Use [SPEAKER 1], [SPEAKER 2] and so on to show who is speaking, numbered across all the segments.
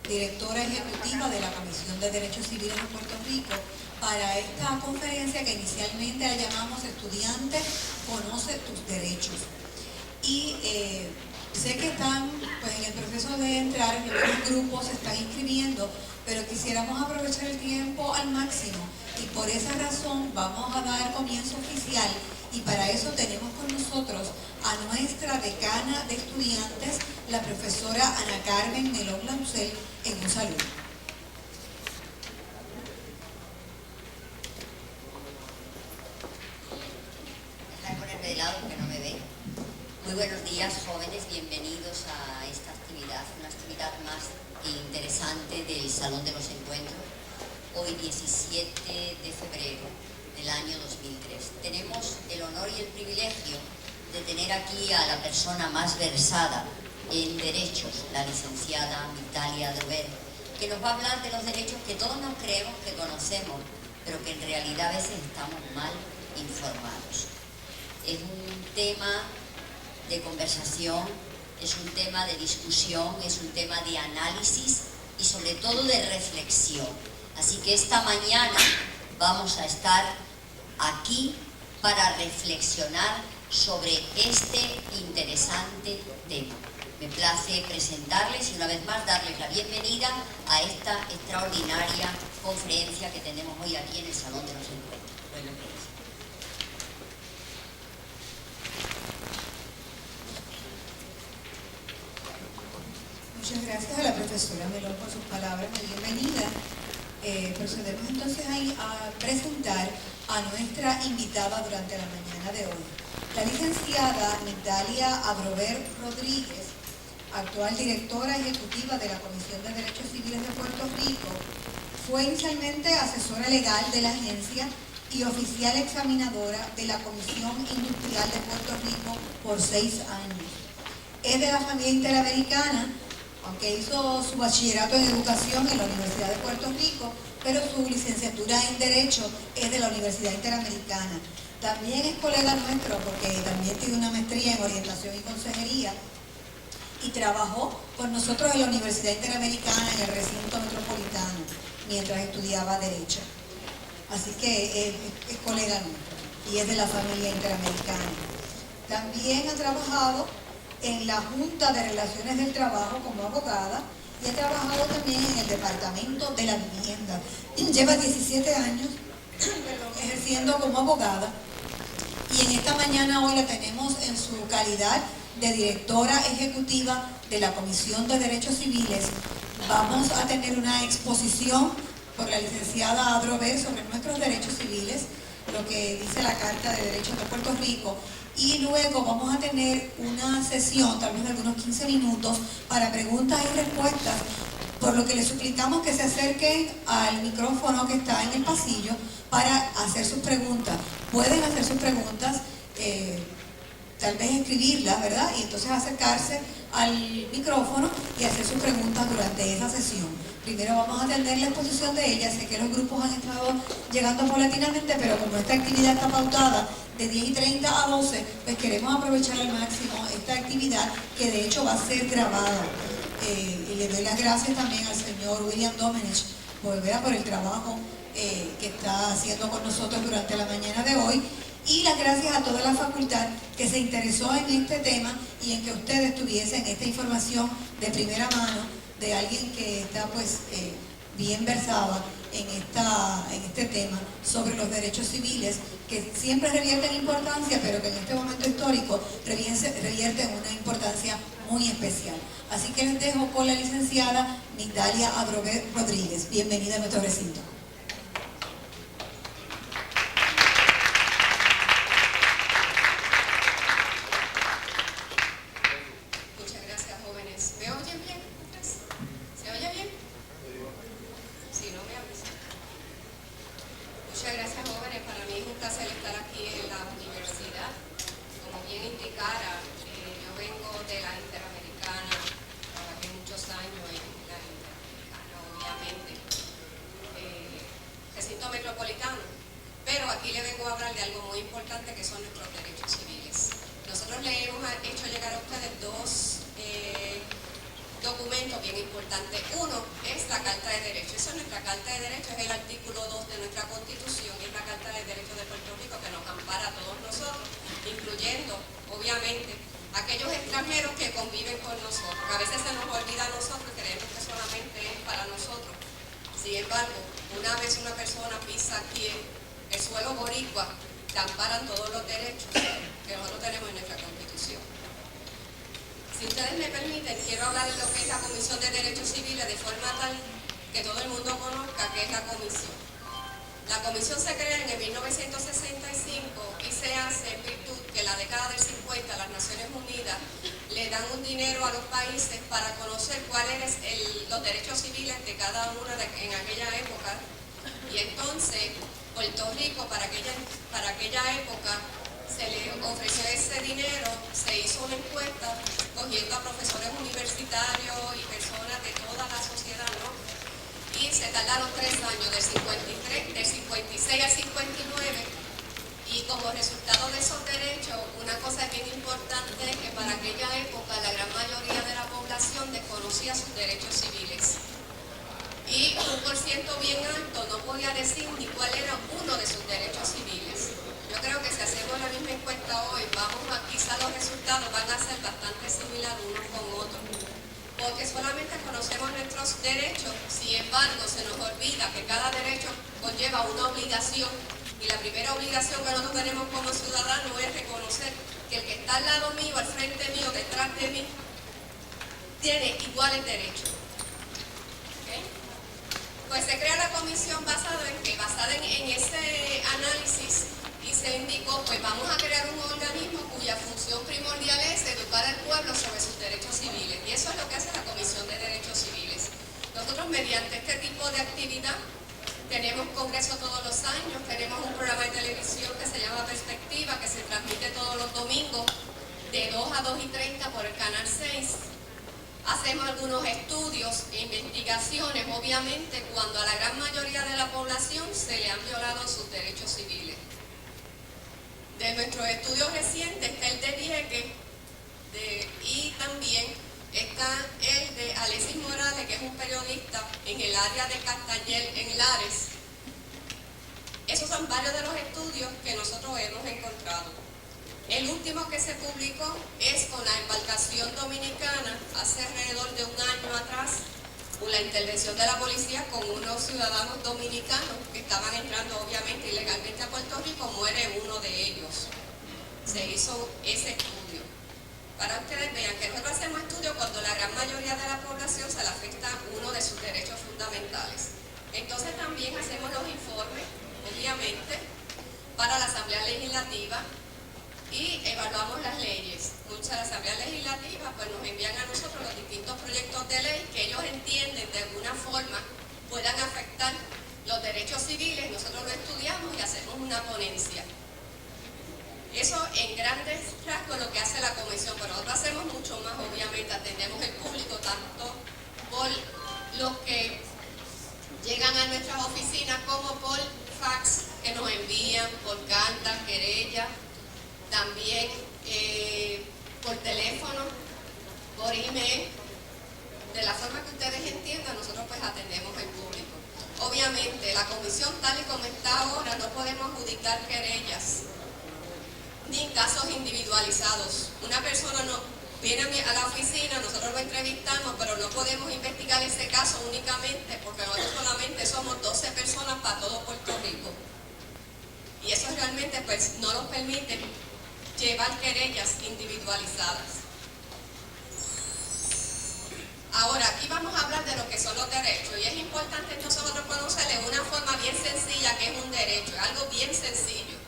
[SPEAKER 1] directora ejecutiva de la Comisión de Derechos Civiles de Puerto Rico, para esta conferencia que inicialmente la llamamos Estudiante, conoce tus derechos. Y sé que están pues, en el proceso de entrar, en los grupos se están inscribiendo, pero quisiéramos aprovechar el tiempo al máximo y por esa razón vamos a dar comienzo oficial, y para eso tenemos con nosotros a nuestra decana de estudiantes, la profesora Ana Carmen Melón Lancel, en un saludo.
[SPEAKER 2] Dejar ponerme de lado porque no me ve. Muy buenos días, jóvenes, bienvenidos a esta actividad, una actividad más interesante del Salón de los Encuentros, hoy 17 de febrero del año 2003. Tenemos el honor y el privilegio de tener aquí a la persona más versada en derechos, la licenciada Migdalia Adrover, que nos va a hablar de los derechos que todos nos creemos que conocemos, pero que en realidad a veces estamos mal informados. Es un tema de conversación, es un tema de discusión, es un tema de análisis y sobre todo de reflexión. Así que esta mañana vamos a estar aquí para reflexionar sobre este interesante tema. Me place presentarles y una vez más darles la bienvenida a esta extraordinaria conferencia que tenemos hoy aquí en el Salón de los Encuentros. Buenos días.
[SPEAKER 1] Muchas gracias a la profesora Melón por sus palabras de bienvenida. Procedemos entonces a presentar a nuestra invitada durante la mañana de hoy. La licenciada Migdalia Adrover Rodríguez, actual directora ejecutiva de la Comisión de Derechos Civiles de Puerto Rico, fue inicialmente asesora legal de la agencia y oficial examinadora de la Comisión Industrial de Puerto Rico por 6 años. Es de la familia interamericana, aunque hizo su bachillerato en educación en la Universidad de Puerto Rico, pero su licenciatura en Derecho es de la Universidad Interamericana. También es colega nuestro porque también tiene una maestría en orientación y consejería y trabajó con nosotros en la Universidad Interamericana en el recinto metropolitano mientras estudiaba Derecho. Así que es colega nuestro y es de la familia interamericana. También ha trabajado en la Junta de Relaciones del Trabajo como abogada y ha trabajado también en el Departamento de la Vivienda. Lleva 17 años ejerciendo como abogada y en esta mañana hoy la tenemos en su calidad de directora ejecutiva de la Comisión de Derechos Civiles. Vamos a tener una exposición por la licenciada Adrover sobre nuestros derechos civiles, lo que dice la Carta de Derechos de Puerto Rico, y luego vamos a tener una sesión, tal vez de algunos 15 minutos, para preguntas y respuestas, por lo que les suplicamos que se acerquen al micrófono que está en el pasillo para hacer sus preguntas. Pueden hacer sus preguntas, tal vez escribirlas, ¿verdad? Y entonces acercarse al micrófono y hacer sus preguntas durante esa sesión. Primero vamos a atender la exposición de ella. Sé que los grupos han estado llegando paulatinamente, pero como esta actividad está pautada de 10:30 a 12, pues queremos aprovechar al máximo esta actividad, que de hecho va a ser grabada. Y le doy las gracias también al señor William Domenech por el trabajo que está haciendo con nosotros durante la mañana de hoy, y las gracias a toda la facultad que se interesó en este tema y en que ustedes tuviesen esta información de primera mano de alguien que está pues bien versada en este tema sobre los derechos civiles, que siempre revierten importancia, pero que en este momento histórico revierten una importancia muy especial. Así que les dejo con la licenciada Migdalia Adrover Rodríguez. Bienvenida a nuestro recinto.
[SPEAKER 3] documentos bien importantes. Uno es la Carta de Derechos. Esa es nuestra Carta de Derechos, es el artículo 2 de nuestra Constitución, y es la Carta de Derechos de Puerto Rico que nos ampara a todos nosotros, incluyendo, obviamente, aquellos extranjeros que conviven con nosotros, que a veces se nos olvida a nosotros y creemos que solamente es para nosotros. Sin embargo, una vez una persona pisa aquí en el suelo boricua, te amparan todos los derechos que nosotros tenemos en nuestra Constitución. Si ustedes me permiten, quiero hablar de lo que es la Comisión de Derechos Civiles de forma tal que todo el mundo conozca qué es la comisión. La comisión se crea en el 1965 y se hace en virtud que en la década del 50 las Naciones Unidas le dan un dinero a los países para conocer cuáles eran los derechos civiles de cada uno en aquella época. Y entonces Puerto Rico para aquella época se le ofreció ese dinero, se hizo una encuesta cogiendo a profesores universitarios y personas de toda la sociedad, ¿no? Y se tardaron 3 años, del 56 al 59, y como resultado de esos derechos, una cosa bien importante es que para aquella época la gran mayoría de la población desconocía sus derechos civiles. Y un % bien alto no podía decir ni cuál era uno de sus derechos civiles. Yo creo que si hacemos la misma encuesta hoy, quizá los resultados van a ser bastante similares unos con otros. Porque solamente conocemos nuestros derechos, sin embargo, se nos olvida que cada derecho conlleva una obligación, y la primera obligación que nosotros tenemos como ciudadanos es reconocer que el que está al lado mío, al frente mío, detrás de mí, tiene iguales derechos. ¿Okay? Pues se crea la comisión basada en ese análisis, y se indicó, pues vamos a crear un organismo cuya función primordial es educar al pueblo sobre sus derechos civiles. Y eso es lo que hace la Comisión de Derechos Civiles. Nosotros, mediante este tipo de actividad, tenemos congresos todos los años, tenemos un programa de televisión que se llama Perspectiva, que se transmite todos los domingos de 2 a 2:30 por el Canal 6. Hacemos algunos estudios e investigaciones, obviamente, cuando a la gran mayoría de la población se le han violado sus derechos civiles. De nuestros estudios recientes está el de Vieques y también está el de Alexis Morales, que es un periodista en el área de Castañel, en Lares. Esos son varios de los estudios que nosotros hemos encontrado. El último que se publicó es con la embarcación dominicana, hace alrededor de un año atrás, con la intervención de la policía con unos ciudadanos dominicanos que estaban entrando obviamente ilegalmente a Puerto Rico. Muere uno de ellos. Se hizo ese estudio. Para que ustedes vean que nosotros hacemos estudios cuando la gran mayoría de la población se le afecta uno de sus derechos fundamentales. Entonces también hacemos los informes, obviamente, para la Asamblea Legislativa, y evaluamos las leyes. Muchas de las asambleas legislativas pues nos envían a nosotros los distintos proyectos de ley que ellos entienden de alguna forma puedan afectar los derechos civiles. Nosotros lo estudiamos y hacemos una ponencia. Eso en grandes rasgos lo que hace la comisión, pero nosotros hacemos mucho más, obviamente, atendemos el público tanto por los que llegan a nuestras oficinas como por fax que nos envían, por cartas, querellas, también por teléfono, por email. De la forma que ustedes entiendan, nosotros pues atendemos al público. Obviamente, la comisión tal y como está ahora, no podemos adjudicar querellas ni casos individualizados. Una persona no viene a la oficina, nosotros lo entrevistamos, pero no podemos investigar ese caso únicamente porque nosotros solamente somos 12 personas para todo Puerto Rico. Y eso realmente pues no nos permite llevar querellas individualizadas. Ahora, aquí vamos a hablar de lo que son los derechos, y es importante nosotros conocerle una forma bien sencilla que es un derecho, es algo bien sencillo.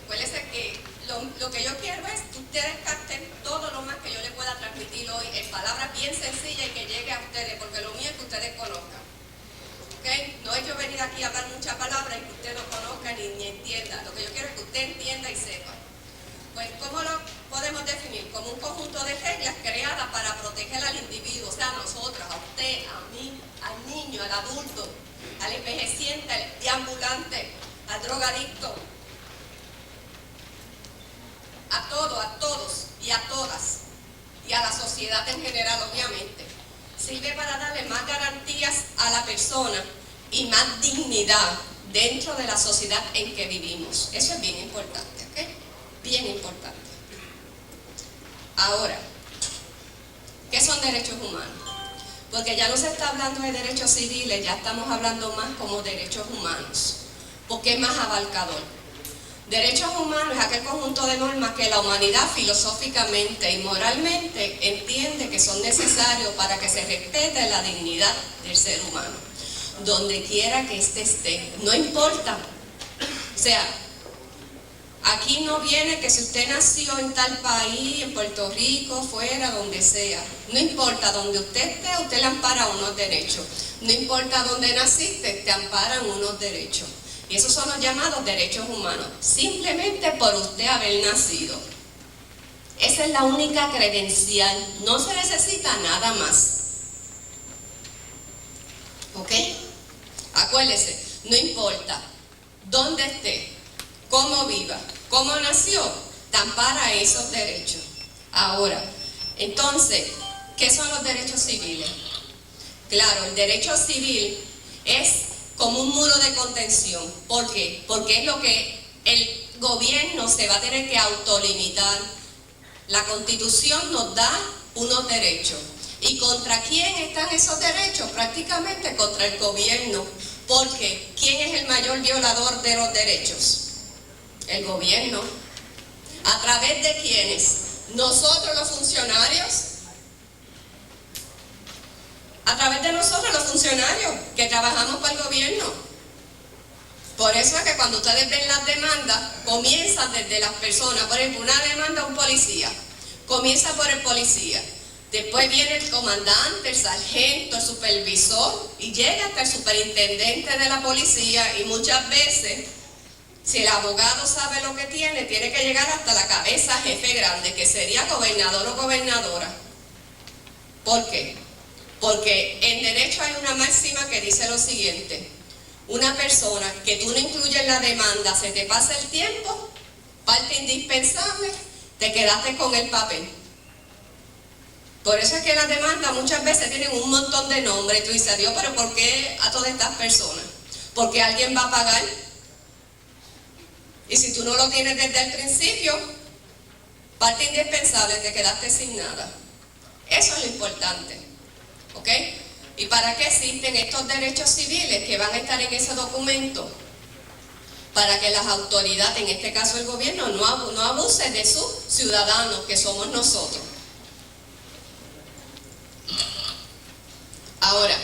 [SPEAKER 3] Acuérdense que lo que yo quiero es que ustedes capten todo lo más que yo les pueda transmitir hoy en palabras bien sencillas y que llegue a ustedes, porque lo mío es que ustedes conozcan. ¿Okay? No es yo venir aquí a hablar muchas palabras y que usted no conozca ni entienda. Lo que yo quiero es que usted entienda y sepa. Pues, ¿cómo lo podemos definir? Como un conjunto de reglas creadas para proteger al individuo, o sea, a nosotros, a usted, a mí, al niño, al adulto, al envejeciente, al deambulante, al drogadicto, a todos y a todas, y a la sociedad en general, obviamente. sirve para darle más garantías a la persona y más dignidad dentro de la sociedad en que vivimos. Eso es bien importante, ¿ok? Bien importante. Ahora, ¿qué son derechos humanos? Porque ya no se está hablando de derechos civiles, ya estamos hablando más como derechos humanos, porque es más abarcador. Derechos humanos es aquel conjunto de normas que la humanidad filosóficamente y moralmente entiende que son necesarios para que se respete la dignidad del ser humano, donde quiera que éste esté, no importa. O sea, aquí no viene que si usted nació en tal país, en Puerto Rico, fuera, donde sea, no importa donde usted esté, usted le ampara unos derechos. No importa dónde naciste, te amparan unos derechos. Y esos son los llamados derechos humanos, simplemente por usted haber nacido. Esa es la única credencial, no se necesita nada más. ¿Ok? Acuérdese, no importa dónde esté, cómo viva, cómo nació, te ampara esos derechos. Ahora, entonces, ¿qué son los derechos civiles? Claro, el derecho civil es como un muro de contención. ¿Por qué? Porque es lo que el gobierno se va a tener que autolimitar. La Constitución nos da unos derechos. ¿Y contra quién están esos derechos? Prácticamente contra el gobierno. Porque ¿quién es el mayor violador de los derechos? El gobierno. ¿A través de quiénes? Nosotros los funcionarios. A través de nosotros los funcionarios que trabajamos para el gobierno. Por eso es que cuando ustedes ven las demandas, comienzan desde las personas. Por ejemplo, una demanda a un policía, comienza por el policía, después viene el comandante, el sargento, el supervisor, y llega hasta el superintendente de la policía, y muchas veces, si el abogado sabe lo que tiene que llegar hasta la cabeza jefe grande, que sería gobernador o gobernadora. ¿Por qué? Porque en derecho hay una máxima que dice lo siguiente: una persona que tú no incluyes en la demanda, se te pasa el tiempo, parte indispensable, te quedaste con el papel. Por eso es que las demandas muchas veces tienen un montón de nombres, y tú dices, Dios, pero ¿por qué a todas estas personas? Porque alguien va a pagar. Y si tú no lo tienes desde el principio, parte indispensable, te quedaste sin nada. Eso es lo importante. ¿Ok? ¿Y para qué existen estos derechos civiles que van a estar en ese documento? Para que las autoridades, en este caso el gobierno, no abuse de sus ciudadanos, que somos nosotros. Ahora,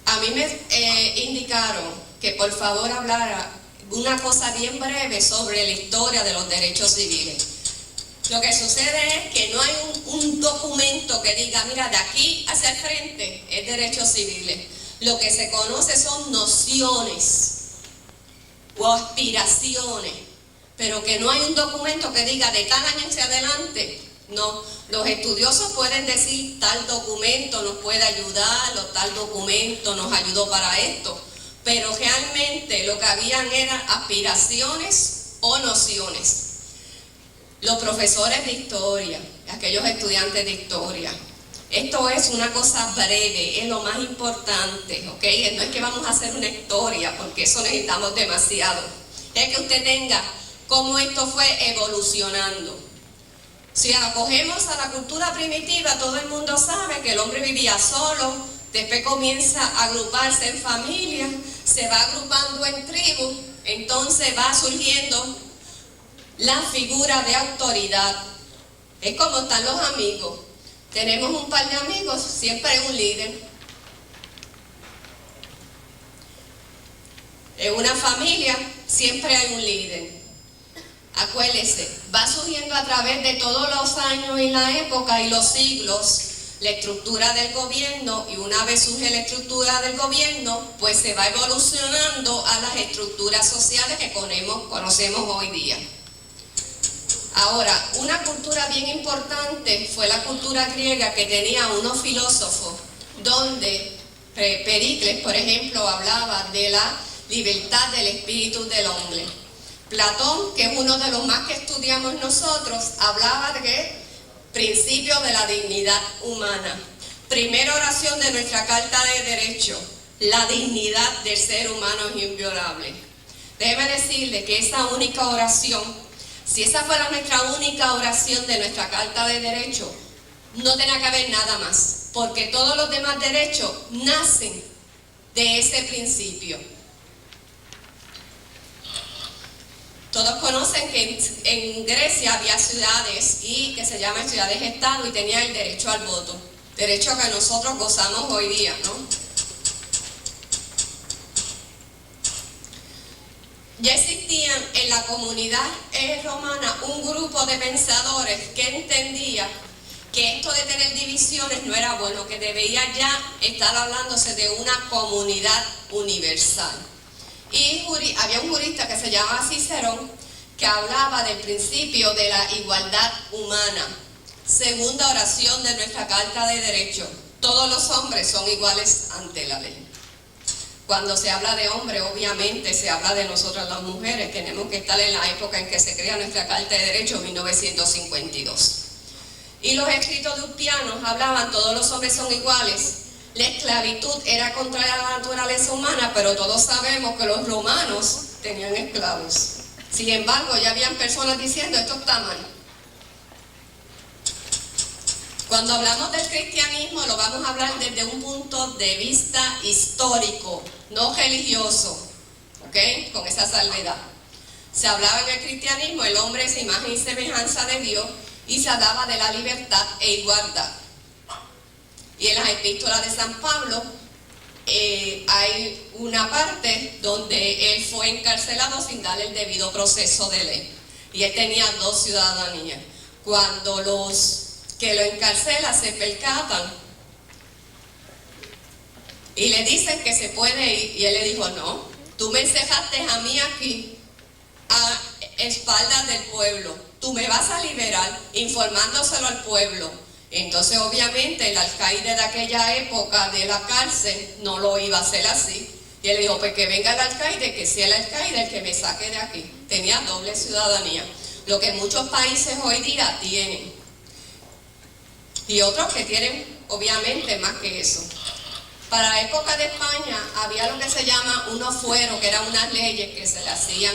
[SPEAKER 3] a mí me indicaron que por favor hablara una cosa bien breve sobre la historia de los derechos civiles. Lo que sucede es que no hay un documento que diga, mira, de aquí hacia el frente es derechos civiles. Lo que se conoce son nociones o aspiraciones, pero que no hay un documento que diga de tal año hacia adelante. No, los estudiosos pueden decir tal documento nos puede ayudar o tal documento nos ayudó para esto, pero realmente lo que habían eran aspiraciones o nociones. Los profesores de historia, aquellos estudiantes de historia, esto es una cosa breve, es lo más importante, ¿ok? No es que vamos a hacer una historia, porque eso necesitamos demasiado. Es que usted tenga cómo esto fue evolucionando. Si acogemos a la cultura primitiva, todo el mundo sabe que el hombre vivía solo, después comienza a agruparse en familias, se va agrupando en tribus, entonces va surgiendo la figura de autoridad. Es como están los amigos. Tenemos un par de amigos, siempre hay un líder. En una familia siempre hay un líder. Acuérdese, va surgiendo a través de todos los años y la época y los siglos la estructura del gobierno, y una vez surge la estructura del gobierno, pues se va evolucionando a las estructuras sociales que conocemos hoy día. Ahora, una cultura bien importante fue la cultura griega, que tenía unos filósofos donde Pericles, por ejemplo, hablaba de la libertad del espíritu del hombre. Platón, que es uno de los más que estudiamos nosotros, hablaba de que principio de la dignidad humana. Primera oración de nuestra Carta de Derecho, la dignidad del ser humano es inviolable. Déjeme decirle que esa única oración, si esa fuera nuestra única oración de nuestra Carta de Derecho, no tenía que haber nada más, porque todos los demás derechos nacen de ese principio. Todos conocen que en Grecia había ciudades y que se llaman ciudades-estado y tenían el derecho al voto, derecho que nosotros gozamos hoy día, ¿no? Ya existían en la comunidad romana un grupo de pensadores que entendía que esto de tener divisiones no era bueno, que debía ya estar hablándose de una comunidad universal. Y había un jurista que se llamaba Cicerón, que hablaba del principio de la igualdad humana. Segunda oración de nuestra Carta de Derecho: todos los hombres son iguales ante la ley. Cuando se habla de hombre, obviamente se habla de nosotras las mujeres. Tenemos que estar en la época en que se crea nuestra Carta de Derecho, 1952. Y los escritos de Ulpiano hablaban: todos los hombres son iguales. La esclavitud era contraria a la naturaleza humana, pero todos sabemos que los romanos tenían esclavos. Sin embargo, ya habían personas diciendo: esto está mal. Cuando hablamos del cristianismo, lo vamos a hablar desde un punto de vista histórico, no religioso, ¿ok? Con esa salvedad. Se hablaba en el cristianismo, el hombre es imagen y semejanza de Dios, y se hablaba de la libertad e igualdad. Y en las epístolas de San Pablo hay una parte donde él fue encarcelado sin darle el debido proceso de ley. Y él tenía 2 ciudadanías. Cuando los que lo encarcelan se percatan y le dicen que se puede ir, y él le dijo: no, tú me encerraste a mí aquí a espaldas del pueblo, tú me vas a liberar informándoselo al pueblo. Entonces obviamente el alcaide de aquella época de la cárcel no lo iba a hacer así, y él dijo: pues que venga el alcaide, que sea el alcaide el que me saque de aquí. Tenía doble ciudadanía, lo que muchos países hoy día tienen, y otros que tienen obviamente más que eso. Para la época de España había lo que se llama unos fueros, que eran unas leyes que se le hacían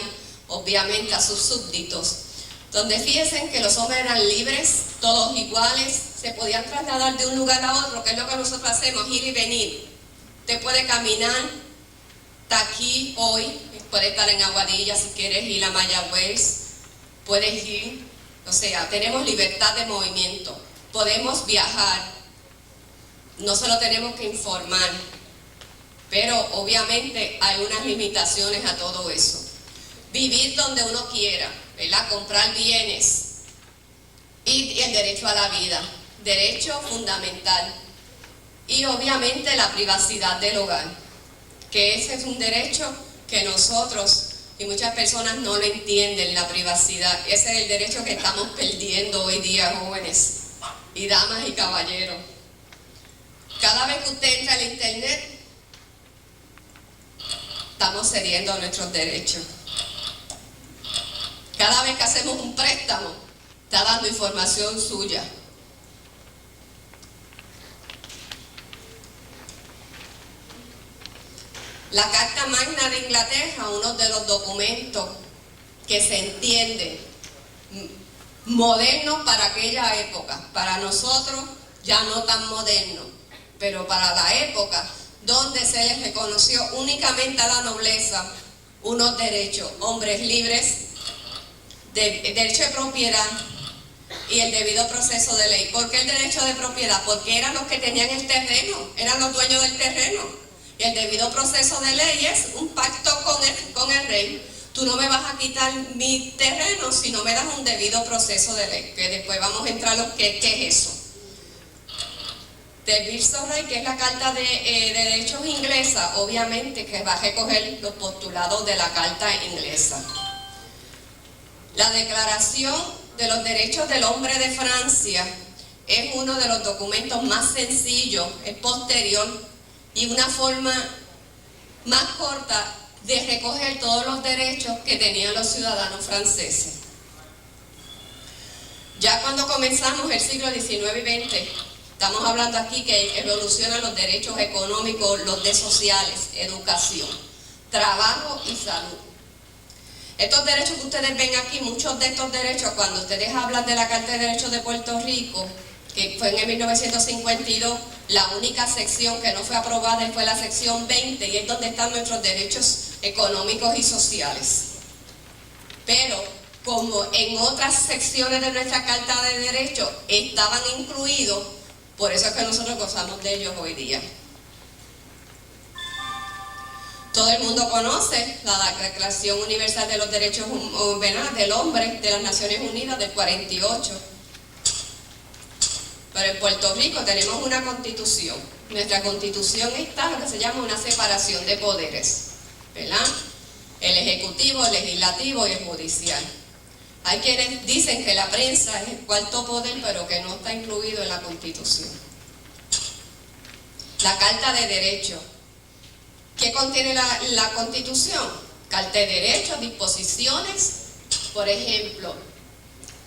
[SPEAKER 3] obviamente a sus súbditos, donde fíjense que los hombres eran libres, todos iguales, se podían trasladar de un lugar a otro, que es lo que nosotros hacemos, ir y venir. Usted puede caminar, está aquí hoy, puede estar en Aguadilla, si quieres ir a Mayagüez, puedes ir, o sea, tenemos libertad de movimiento, podemos viajar, no se lo tenemos que informar, pero obviamente hay unas limitaciones a todo eso. Vivir donde uno quiera, ¿verdad? Comprar bienes y el derecho a la vida, derecho fundamental. Y obviamente la privacidad del hogar, que ese es un derecho que nosotros y muchas personas no lo entienden, la privacidad. Ese es el derecho que estamos perdiendo hoy día, jóvenes y damas y caballeros. Cada vez que usted entra al internet, estamos cediendo a nuestros derechos. Cada vez que hacemos un préstamo, está dando información suya. La Carta Magna de Inglaterra, uno de los documentos que se entiende modernos para aquella época, para nosotros ya no tan moderno, pero para la época donde se les reconoció únicamente a la nobleza unos derechos: hombres libres, derecho de propiedad y el debido proceso de ley. ¿Por qué el derecho de propiedad? Porque eran los que tenían el terreno, eran los dueños del terreno. Y el debido proceso de ley es un pacto con el rey. Tú no me vas a quitar mi terreno si no me das un debido proceso de ley, que después vamos a entrar a lo que es eso. De Bill of Rights, que es la Carta de Derechos inglesa, obviamente que va a recoger los postulados de la Carta inglesa. La Declaración de los Derechos del Hombre de Francia es uno de los documentos más sencillos, es posterior y una forma más corta de recoger todos los derechos que tenían los ciudadanos franceses. Ya cuando comenzamos el siglo XIX y XX, estamos hablando aquí que evolucionan los derechos económicos, los de sociales, educación, trabajo y salud. Estos derechos que ustedes ven aquí, muchos de estos derechos, cuando ustedes hablan de la Carta de Derechos de Puerto Rico, que fue en el 1952, la única sección que no fue aprobada fue la sección 20, y es donde están nuestros derechos económicos y sociales. Pero, como en otras secciones de nuestra Carta de Derechos estaban incluidos, por eso es que nosotros gozamos de ellos hoy día. Todo el mundo conoce la Declaración Universal de los Derechos del Hombre de las Naciones Unidas del 48. Pero en Puerto Rico tenemos una constitución. Nuestra constitución está lo que se llama una separación de poderes, ¿verdad? El ejecutivo, el legislativo y el judicial. Hay quienes dicen que la prensa es el cuarto poder, pero que no está incluido en la constitución. La Carta de Derechos. ¿Qué contiene la Constitución? Carta de Derechos, disposiciones, por ejemplo,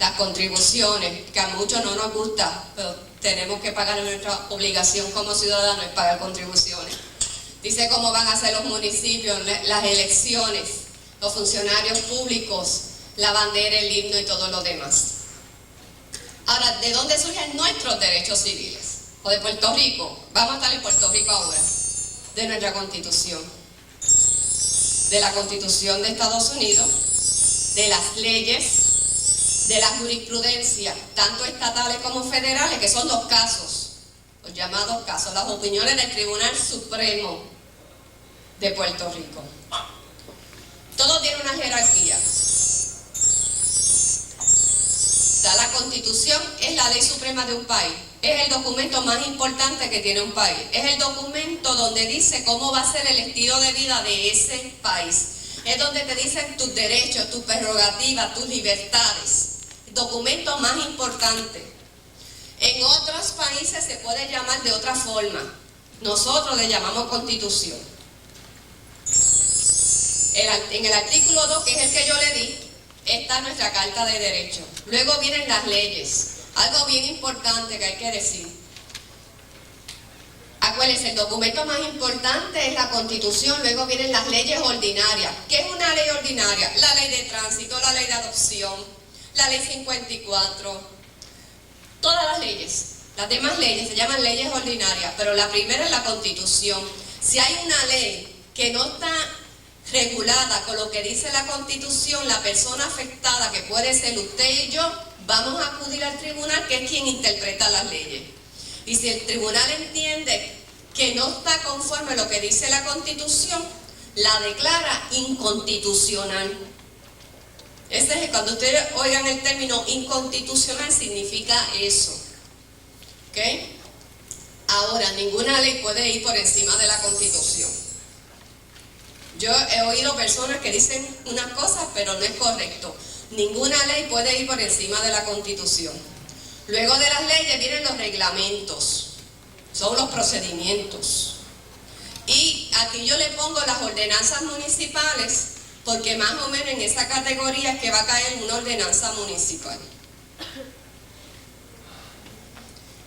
[SPEAKER 3] las contribuciones, que a muchos no nos gusta, pero tenemos que pagar, nuestra obligación como ciudadanos es pagar contribuciones. Dice cómo van a ser los municipios, las elecciones, los funcionarios públicos, la bandera, el himno y todo lo demás. Ahora, ¿de dónde surgen nuestros derechos civiles? ¿O de Puerto Rico? Vamos a estar en Puerto Rico ahora. De nuestra Constitución, de la Constitución de Estados Unidos, de las leyes, de la jurisprudencia, tanto estatales como federales, que son los casos, los llamados casos, las opiniones del Tribunal Supremo de Puerto Rico. Todo tiene una jerarquía. La Constitución es la ley suprema de un país. Es el documento más importante que tiene un país. Es el documento donde dice cómo va a ser el estilo de vida de ese país. Es donde te dicen tus derechos, tus prerrogativas, tus libertades. El documento más importante. En otros países se puede llamar de otra forma. Nosotros le llamamos Constitución. En el artículo 2, que es el que yo le di, está nuestra Carta de Derechos. Luego vienen las leyes. Algo bien importante que hay que decir. Acuérdense, el documento más importante es la Constitución, luego vienen las leyes ordinarias. ¿Qué es una ley ordinaria? La ley de tránsito, la ley de adopción, la ley 54, todas las leyes. Las demás leyes se llaman leyes ordinarias, pero la primera es la Constitución. Si hay una ley que no está regulada con lo que dice la Constitución, la persona afectada, que puede ser usted y yo, vamos a acudir al tribunal, que es quien interpreta las leyes. Y si el tribunal entiende que no está conforme a lo que dice la Constitución, la declara inconstitucional. Ese es, cuando ustedes oigan el término inconstitucional, significa eso. ¿Ok? Ahora, ninguna ley puede ir por encima de la Constitución. Yo he oído personas que dicen unas cosas, pero no es correcto. Ninguna ley puede ir por encima de la Constitución. Luego de las leyes vienen los reglamentos, son los procedimientos. Y aquí yo le pongo las ordenanzas municipales, porque más o menos en esa categoría es que va a caer una ordenanza municipal.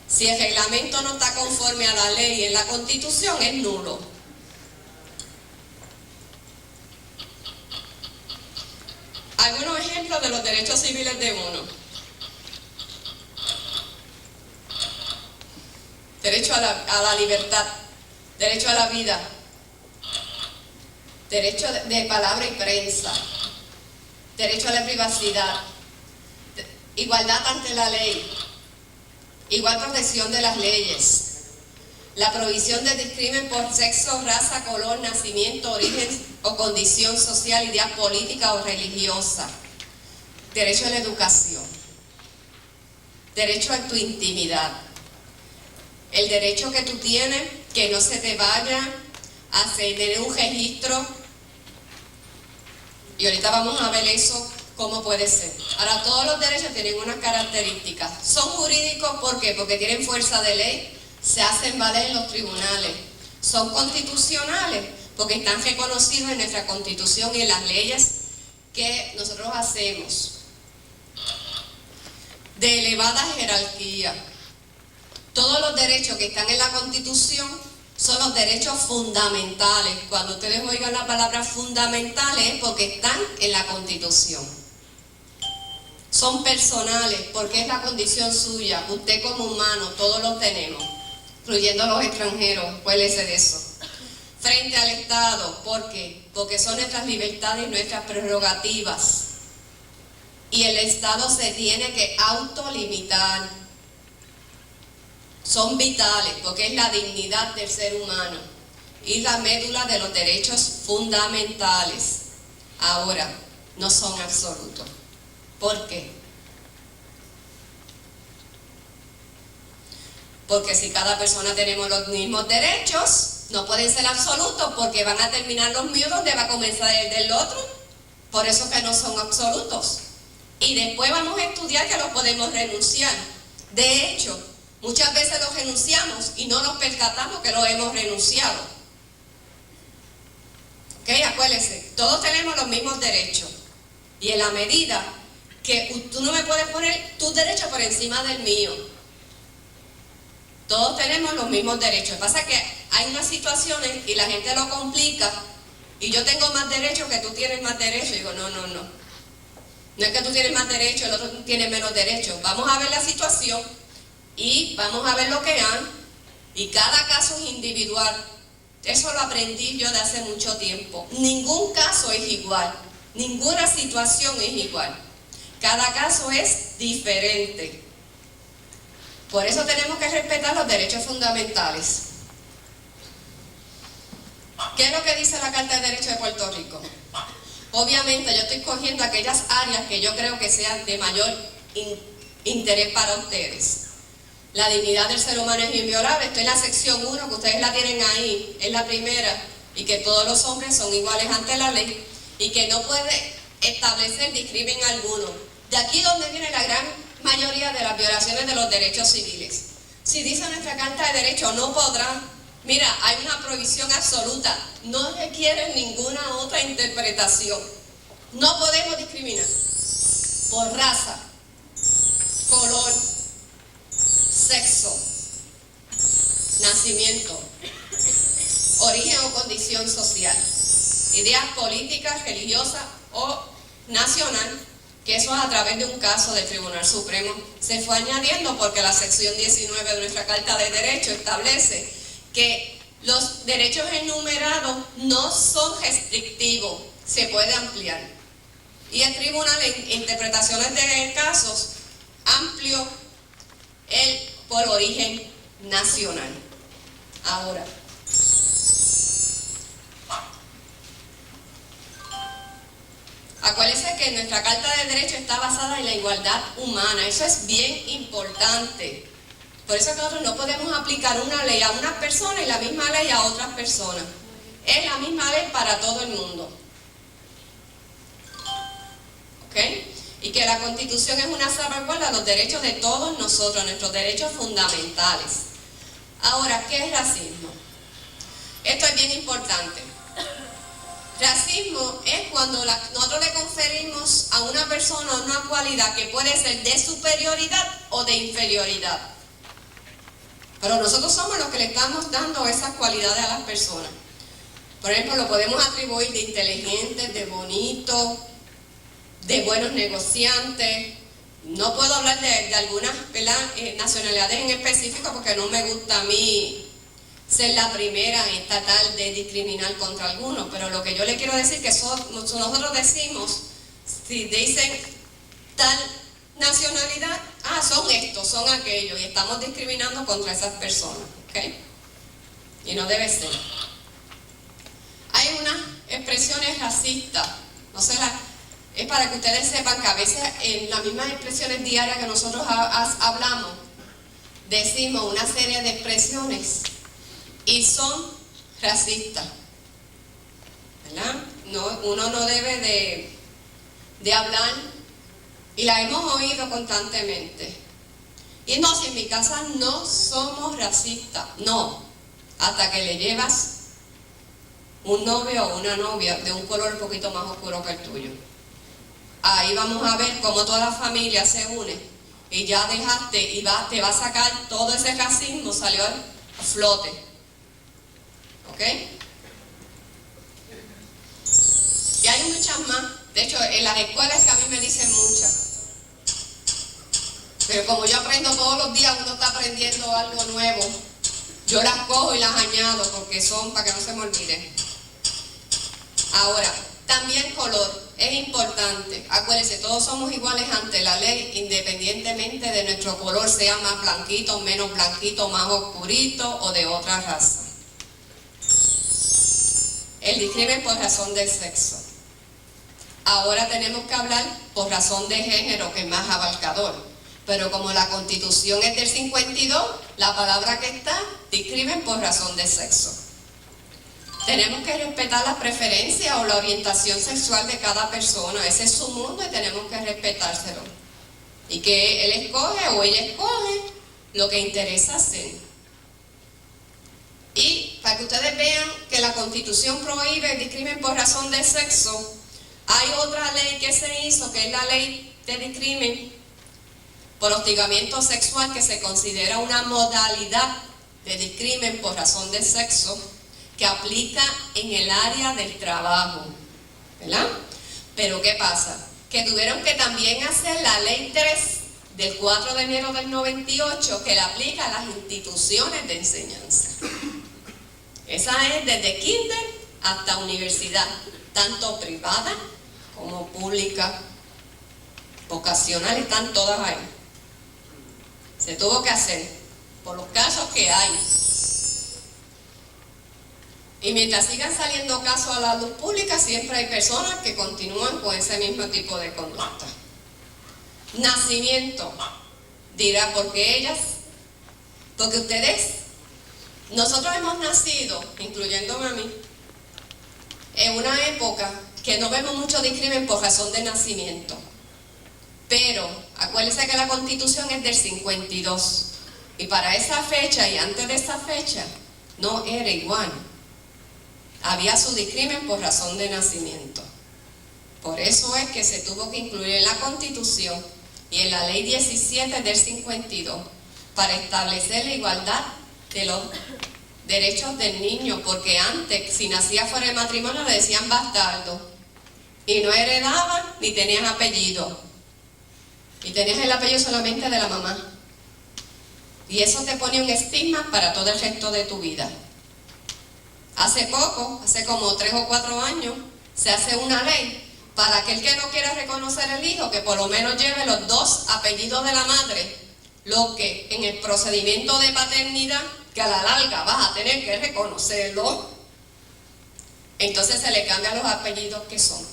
[SPEAKER 3] Si el reglamento no está conforme a la ley y en la Constitución, es nulo. Algunos ejemplos de los derechos civiles de uno. Derecho a la libertad, derecho a la vida, derecho de palabra y prensa, derecho a la privacidad, igualdad ante la ley, igual protección de las leyes, la prohibición de discrimen por sexo, raza, color, nacimiento, origen o condición social, idea política o religiosa, derecho a la educación, derecho a tu intimidad, el derecho que tú tienes que no se te vaya a tener un registro, y ahorita vamos a ver eso, cómo puede ser. Ahora, todos los derechos tienen unas características. Son jurídicos, ¿por qué? Porque tienen fuerza de ley, se hacen valer en los tribunales. Son constitucionales, porque están reconocidos en nuestra Constitución y en las leyes que nosotros hacemos. de elevada jerarquía. Todos los derechos que están en la Constitución son los derechos fundamentales. Cuando ustedes oigan la palabra fundamentales es porque están en la Constitución. Son personales porque es la condición suya. Usted como humano, todos los tenemos, incluyendo los extranjeros, acuérdese de eso. Frente al Estado, ¿por qué? Porque son nuestras libertades y nuestras prerrogativas. Y el Estado se tiene que autolimitar. Son vitales porque es la dignidad del ser humano y la médula de los derechos fundamentales. Ahora, no son absolutos. ¿Por qué? Porque si cada persona tenemos los mismos derechos, no pueden ser absolutos porque van a terminar los míos donde va a comenzar el del otro. Por eso que no son absolutos. Y después vamos a estudiar que los podemos renunciar. De hecho, muchas veces los renunciamos y no nos percatamos que los hemos renunciado. ¿Ok? Acuérdense, todos tenemos los mismos derechos. Y en la medida que tú no me puedes poner tus derechos por encima del mío. Todos tenemos los mismos derechos. Lo que pasa es que hay unas situaciones y la gente lo complica y yo tengo más derechos que tú tienes más derechos. Y digo, no. No es que tú tienes más derechos, el otro tiene menos derechos. Vamos a ver la situación y vamos a ver lo que han. Y cada caso es individual. Eso lo aprendí yo de hace mucho tiempo. Ningún caso es igual. Ninguna situación es igual. Cada caso es diferente. Por eso tenemos que respetar los derechos fundamentales. ¿Qué es lo que dice la Carta de Derechos de Puerto Rico? Obviamente yo estoy cogiendo aquellas áreas que yo creo que sean de mayor interés para ustedes. La dignidad del ser humano es inviolable. Estoy en la sección 1, que ustedes la tienen ahí, es la primera, y que todos los hombres son iguales ante la ley y que no puede establecer discrimen alguno. De aquí donde viene la gran mayoría de las violaciones de los derechos civiles. Si dice nuestra Carta de Derechos, no podrá. Mira, hay una prohibición absoluta. No requiere ninguna otra interpretación. No podemos discriminar por raza, color, sexo, nacimiento, origen o condición social, ideas políticas, religiosas o nacional, que eso a través de un caso del Tribunal Supremo se fue añadiendo porque la sección 19 de nuestra Carta de Derechos establece que los derechos enumerados no son restrictivos, se puede ampliar. Y el tribunal en interpretaciones de casos amplió por origen nacional. Ahora, acuérdense que nuestra Carta de Derechos está basada en la igualdad humana. Eso es bien importante. Por eso nosotros no podemos aplicar una ley a unas personas y la misma ley a otras personas. Es la misma ley para todo el mundo. ¿Ok? Y que la Constitución es una salvaguarda de los derechos de todos nosotros, nuestros derechos fundamentales. Ahora, ¿qué es racismo? Esto es bien importante. Racismo es cuando nosotros le conferimos a una persona una cualidad que puede ser de superioridad o de inferioridad. Pero nosotros somos los que le estamos dando esas cualidades a las personas. Por ejemplo, lo podemos atribuir de inteligentes, de bonitos, de buenos negociantes. No puedo hablar de algunas nacionalidades en específico porque no me gusta a mí ser la primera en tratar de discriminar contra algunos, pero lo que yo le quiero decir es que nosotros decimos, si dicen tal nacionalidad, son estos, son aquellos, y estamos discriminando contra esas personas, ¿ok? Y no debe ser. Hay unas expresiones racistas, es para que ustedes sepan que a veces en las mismas expresiones diarias que nosotros hablamos, decimos una serie de expresiones y son racistas, ¿verdad? Uno no debe de hablar, y la hemos oído constantemente. Y no, si en mi casa no somos racistas, no, hasta que le llevas un novio o una novia de un color un poquito más oscuro que el tuyo. Ahí vamos a ver cómo toda la familia se une y ya dejaste y te va a sacar todo ese racismo, salió a flote. ¿Ok? Y hay muchas más. De hecho, en las escuelas que a mí me dicen muchas. Pero como yo aprendo todos los días, uno está aprendiendo algo nuevo. Yo las cojo y las añado porque son para que no se me olviden. Ahora, también color. Es importante. Acuérdense, todos somos iguales ante la ley, independientemente de nuestro color, sea más blanquito, menos blanquito, más oscurito o de otra raza. El discrimen por razón de sexo. Ahora tenemos que hablar por razón de género, que es más abarcador. Pero como la Constitución es del 52, la palabra que está, discrimen por razón de sexo. Tenemos que respetar la preferencia o la orientación sexual de cada persona. Ese es su mundo y tenemos que respetárselo. Y que él escoge o ella escoge lo que interesa hacer. Y para que ustedes vean que la Constitución prohíbe el discrimen por razón de sexo, hay otra ley que se hizo, que es la ley de discrimen por hostigamiento sexual, que se considera una modalidad de discrimen por razón de sexo, que aplica en el área del trabajo, ¿verdad? Pero ¿qué pasa? Que tuvieron que también hacer la ley 3 del 4 de enero del 98, que la aplica a las instituciones de enseñanza. Esa es desde kinder hasta universidad, tanto privada como pública, vocacional, están todas ahí. Se tuvo que hacer por los casos que hay. Y mientras sigan saliendo casos a la luz pública, siempre hay personas que continúan con ese mismo tipo de conducta. Nacimiento. Dirá, ¿por qué ellas? Porque ustedes, nosotros hemos nacido, incluyéndome a mí, en una época que no vemos mucho discrimen por razón de nacimiento. Pero acuérdense que la Constitución es del 52. Y para esa fecha y antes de esa fecha, no era igual. Había su discrimen por razón de nacimiento. Por eso es que se tuvo que incluir en la Constitución y en la Ley 17 del 52 para establecer la igualdad de los derechos del niño, porque antes, si nacía fuera de matrimonio, le decían bastardo y no heredaban ni tenían apellido, y tenías el apellido solamente de la mamá, y eso te pone un estigma para todo el resto de tu vida. Hace poco, hace como 3 o 4 años, se hace una ley para aquel que no quiera reconocer el hijo, que por lo menos lleve los 2 apellidos de la madre, lo que en el procedimiento de paternidad, que a la larga vas a tener que reconocerlo, entonces se le cambian los apellidos que son.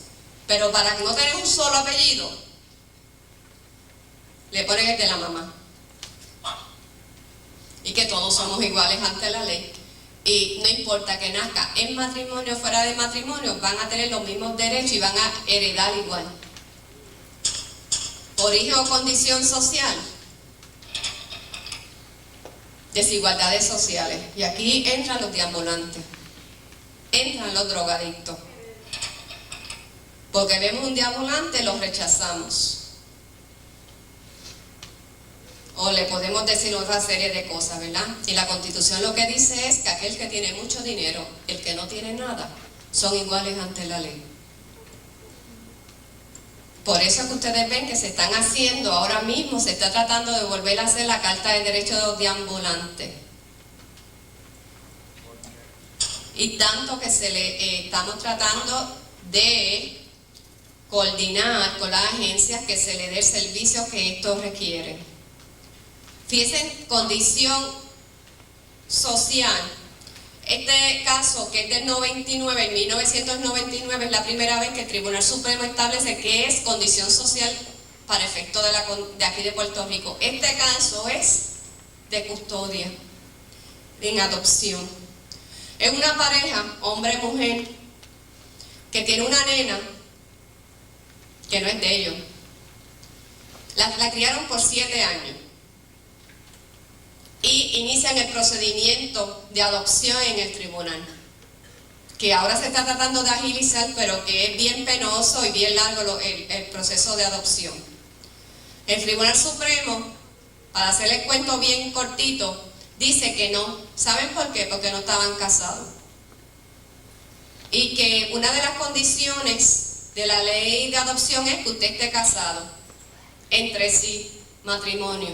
[SPEAKER 3] Pero para no tener un solo apellido, le ponen el de la mamá. Y que todos somos iguales ante la ley. Y no importa que nazca en matrimonio o fuera de matrimonio, van a tener los mismos derechos y van a heredar igual. Origen o condición social. Desigualdades sociales. Y aquí entran los deambulantes. Entran los drogadictos. Porque vemos un deambulante, los rechazamos. O le podemos decir otra serie de cosas, ¿verdad? Y la Constitución lo que dice es que aquel que tiene mucho dinero, el que no tiene nada, son iguales ante la ley. Por eso es que ustedes ven que se están haciendo, ahora mismo se está tratando de volver a hacer la Carta de Derechos de los Deambulantes. Y tanto que estamos tratando de coordinar con las agencias que se le dé el servicio que estos requieren. Fíjense, condición social. Este caso, que es del 99, en 1999, es la primera vez que el Tribunal Supremo establece que es condición social para efecto de aquí de Puerto Rico. Este caso es de custodia, en adopción. Es una pareja, hombre-mujer, que tiene una nena que no es de ellos. La criaron por 7 años. Y inician el procedimiento de adopción en el tribunal, que ahora se está tratando de agilizar, pero que es bien penoso y bien largo el proceso de adopción. El Tribunal Supremo para hacerle el cuento bien cortito, dice que no. ¿Saben por qué? Porque no estaban casados. Y que una de las condiciones de la ley de adopción es que usted esté casado entre sí, matrimonio.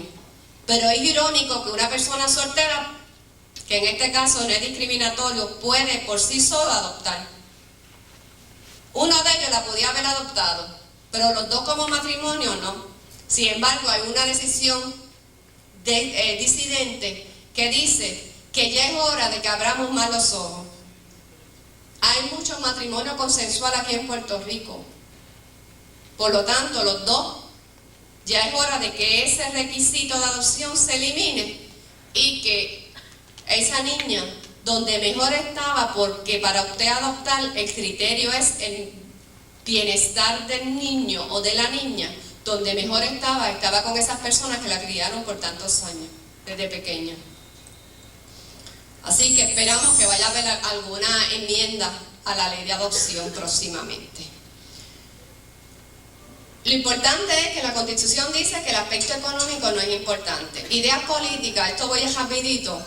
[SPEAKER 3] Pero es irónico que una persona soltera, que en este caso no es discriminatorio, puede por sí solo adoptar. Uno de ellos la podía haber adoptado, pero los dos como matrimonio no. Sin embargo, hay una decisión disidente que dice que ya es hora de que abramos más los ojos. Hay muchos matrimonios consensuales aquí en Puerto Rico. Por lo tanto, los dos, ya es hora de que ese requisito de adopción se elimine y que esa niña, donde mejor estaba, porque para usted adoptar el criterio es el bienestar del niño o de la niña, donde mejor estaba con esas personas que la criaron por tantos años, desde pequeña. Así que esperamos que vaya a haber alguna enmienda a la ley de adopción próximamente. Lo importante es que la Constitución dice que el aspecto económico no es importante. Ideas políticas, esto voy a rapidito.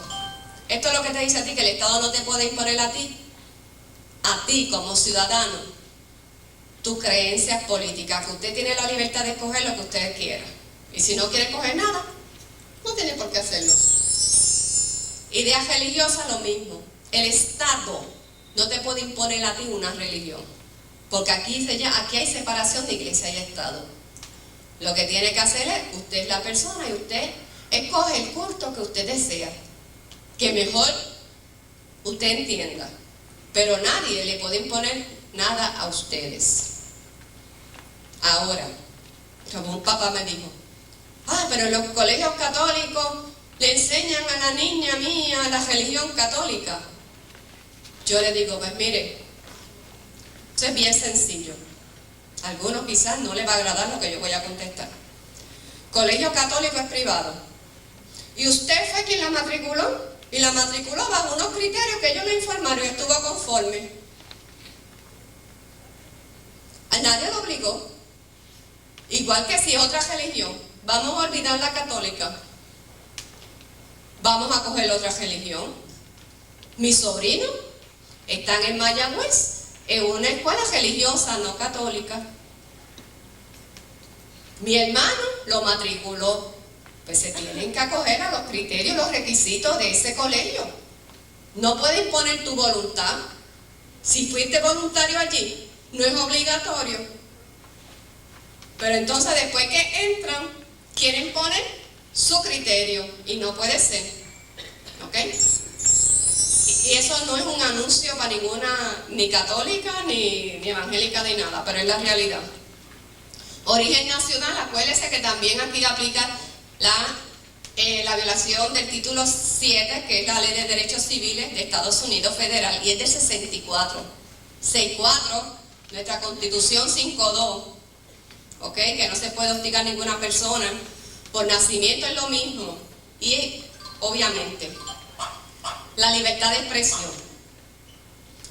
[SPEAKER 3] Esto es lo que te dice a ti, que el Estado no te puede imponer a ti como ciudadano, tus creencias políticas, que usted tiene la libertad de escoger lo que usted quiera. Y si no quiere escoger nada, no tiene por qué hacerlo. Ideas religiosas, lo mismo. El Estado no te puede imponer a ti una religión, porque aquí hay separación de iglesia y Estado. Lo que tiene que hacer es, usted es la persona y usted escoge el culto que usted desea, que mejor usted entienda, pero nadie le puede imponer nada a ustedes. Ahora, como un papá me dijo, pero en los colegios católicos le enseñan a la niña mía la religión católica. Yo le digo, pues mire, eso es bien sencillo. A algunos quizás no les va a agradar lo que yo voy a contestar. Colegio católico es privado. Y usted fue quien la matriculó. Y la matriculó bajo unos criterios que ellos le informaron y estuvo conforme. A nadie lo obligó. Igual que si es otra religión, vamos a olvidar la católica. Vamos a coger otra religión. Mis sobrinos están en Mayagüez, en una escuela religiosa, no católica. Mi hermano lo matriculó. Pues se tienen que acoger a los criterios, los requisitos de ese colegio. No puedes imponer tu voluntad. Si fuiste voluntario allí, no es obligatorio. Pero entonces después que entran, quieren poner su criterio y no puede ser. ¿Ok? Y eso no es un anuncio para ninguna, ni católica, ni evangélica, ni nada, pero es la realidad. Origen nacional, acuérdese que también aquí aplica la violación del título 7, que es la Ley de Derechos Civiles de Estados Unidos Federal, y es del 64. 6.4, nuestra Constitución 5.2, ¿ok? Que no se puede hostigar a ninguna persona por nacimiento, es lo mismo. Y obviamente la libertad de expresión.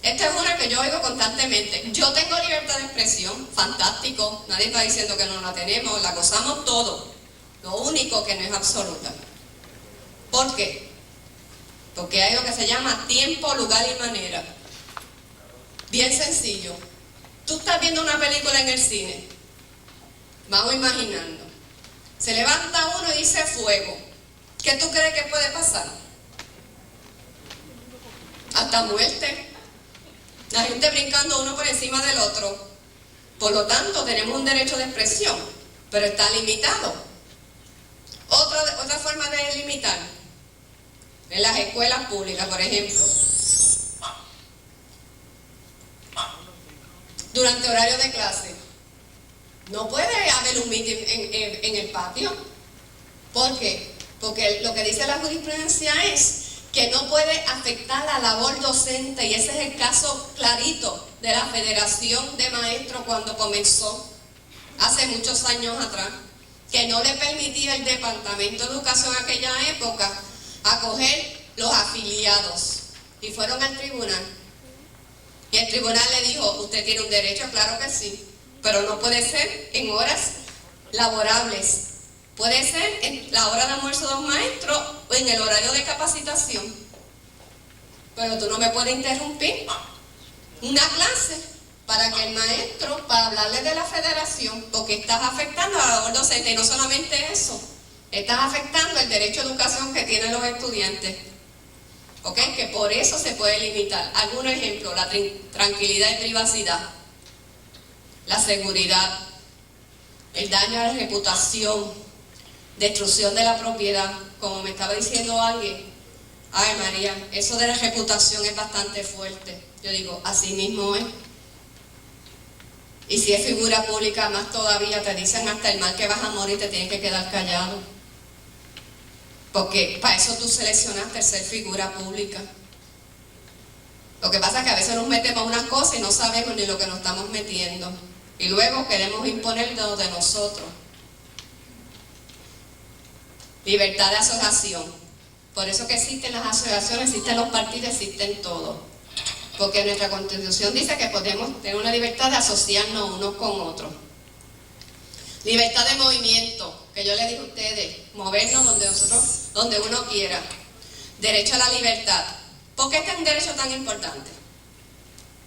[SPEAKER 3] Esta es una que yo oigo constantemente. Yo tengo libertad de expresión, fantástico, nadie está diciendo que no la tenemos, la gozamos todo. Lo único que no es absoluta. ¿Por qué? Porque hay lo que se llama tiempo, lugar y manera. Bien sencillo. Tú estás viendo una película en el cine. Vamos imaginando. Se levanta uno y dice fuego. ¿Qué tú crees que puede pasar? Hasta muerte. La gente brincando uno por encima del otro. Por lo tanto, tenemos un derecho de expresión, pero está limitado. Otra forma de limitar, en las escuelas públicas, por ejemplo, durante horario de clase, no puede haber un meeting en el patio. ¿Por qué? Porque lo que dice la jurisprudencia es que no puede afectar la labor docente, y ese es el caso clarito de la Federación de Maestros cuando comenzó, hace muchos años atrás, que no le permitía el Departamento de Educación en aquella época acoger los afiliados, y fueron al tribunal, y el tribunal le dijo, usted tiene un derecho, claro que sí, pero no puede ser en horas laborables, Puede ser en la hora de almuerzo de un maestro o en el horario de capacitación. Pero tú no me puedes interrumpir una clase para que el maestro, para hablarle de la federación, porque estás afectando a la labor docente. Y no solamente eso, estás afectando el derecho a educación que tienen los estudiantes. ¿Ok? Que por eso se puede limitar. Algunos ejemplos: la tranquilidad y privacidad, la seguridad, el daño a la reputación, destrucción de la propiedad. Como me estaba diciendo alguien, ay María, eso de la reputación es bastante fuerte. Yo digo, así mismo es. Y si es figura pública, más todavía, te dicen hasta el mal que vas a morir, te tienes que quedar callado. Porque para eso tú seleccionaste ser figura pública. Lo que pasa es que a veces nos metemos unas cosas y no sabemos ni lo que nos estamos metiendo. Y luego queremos imponer lo de nosotros. Libertad de asociación. Por eso que existen las asociaciones, existen los partidos, existen todo. Porque nuestra Constitución dice que podemos tener una libertad de asociarnos unos con otros. Libertad de movimiento, que yo le dije a ustedes, movernos donde uno quiera. Derecho a la libertad. ¿Por qué este es un derecho tan importante?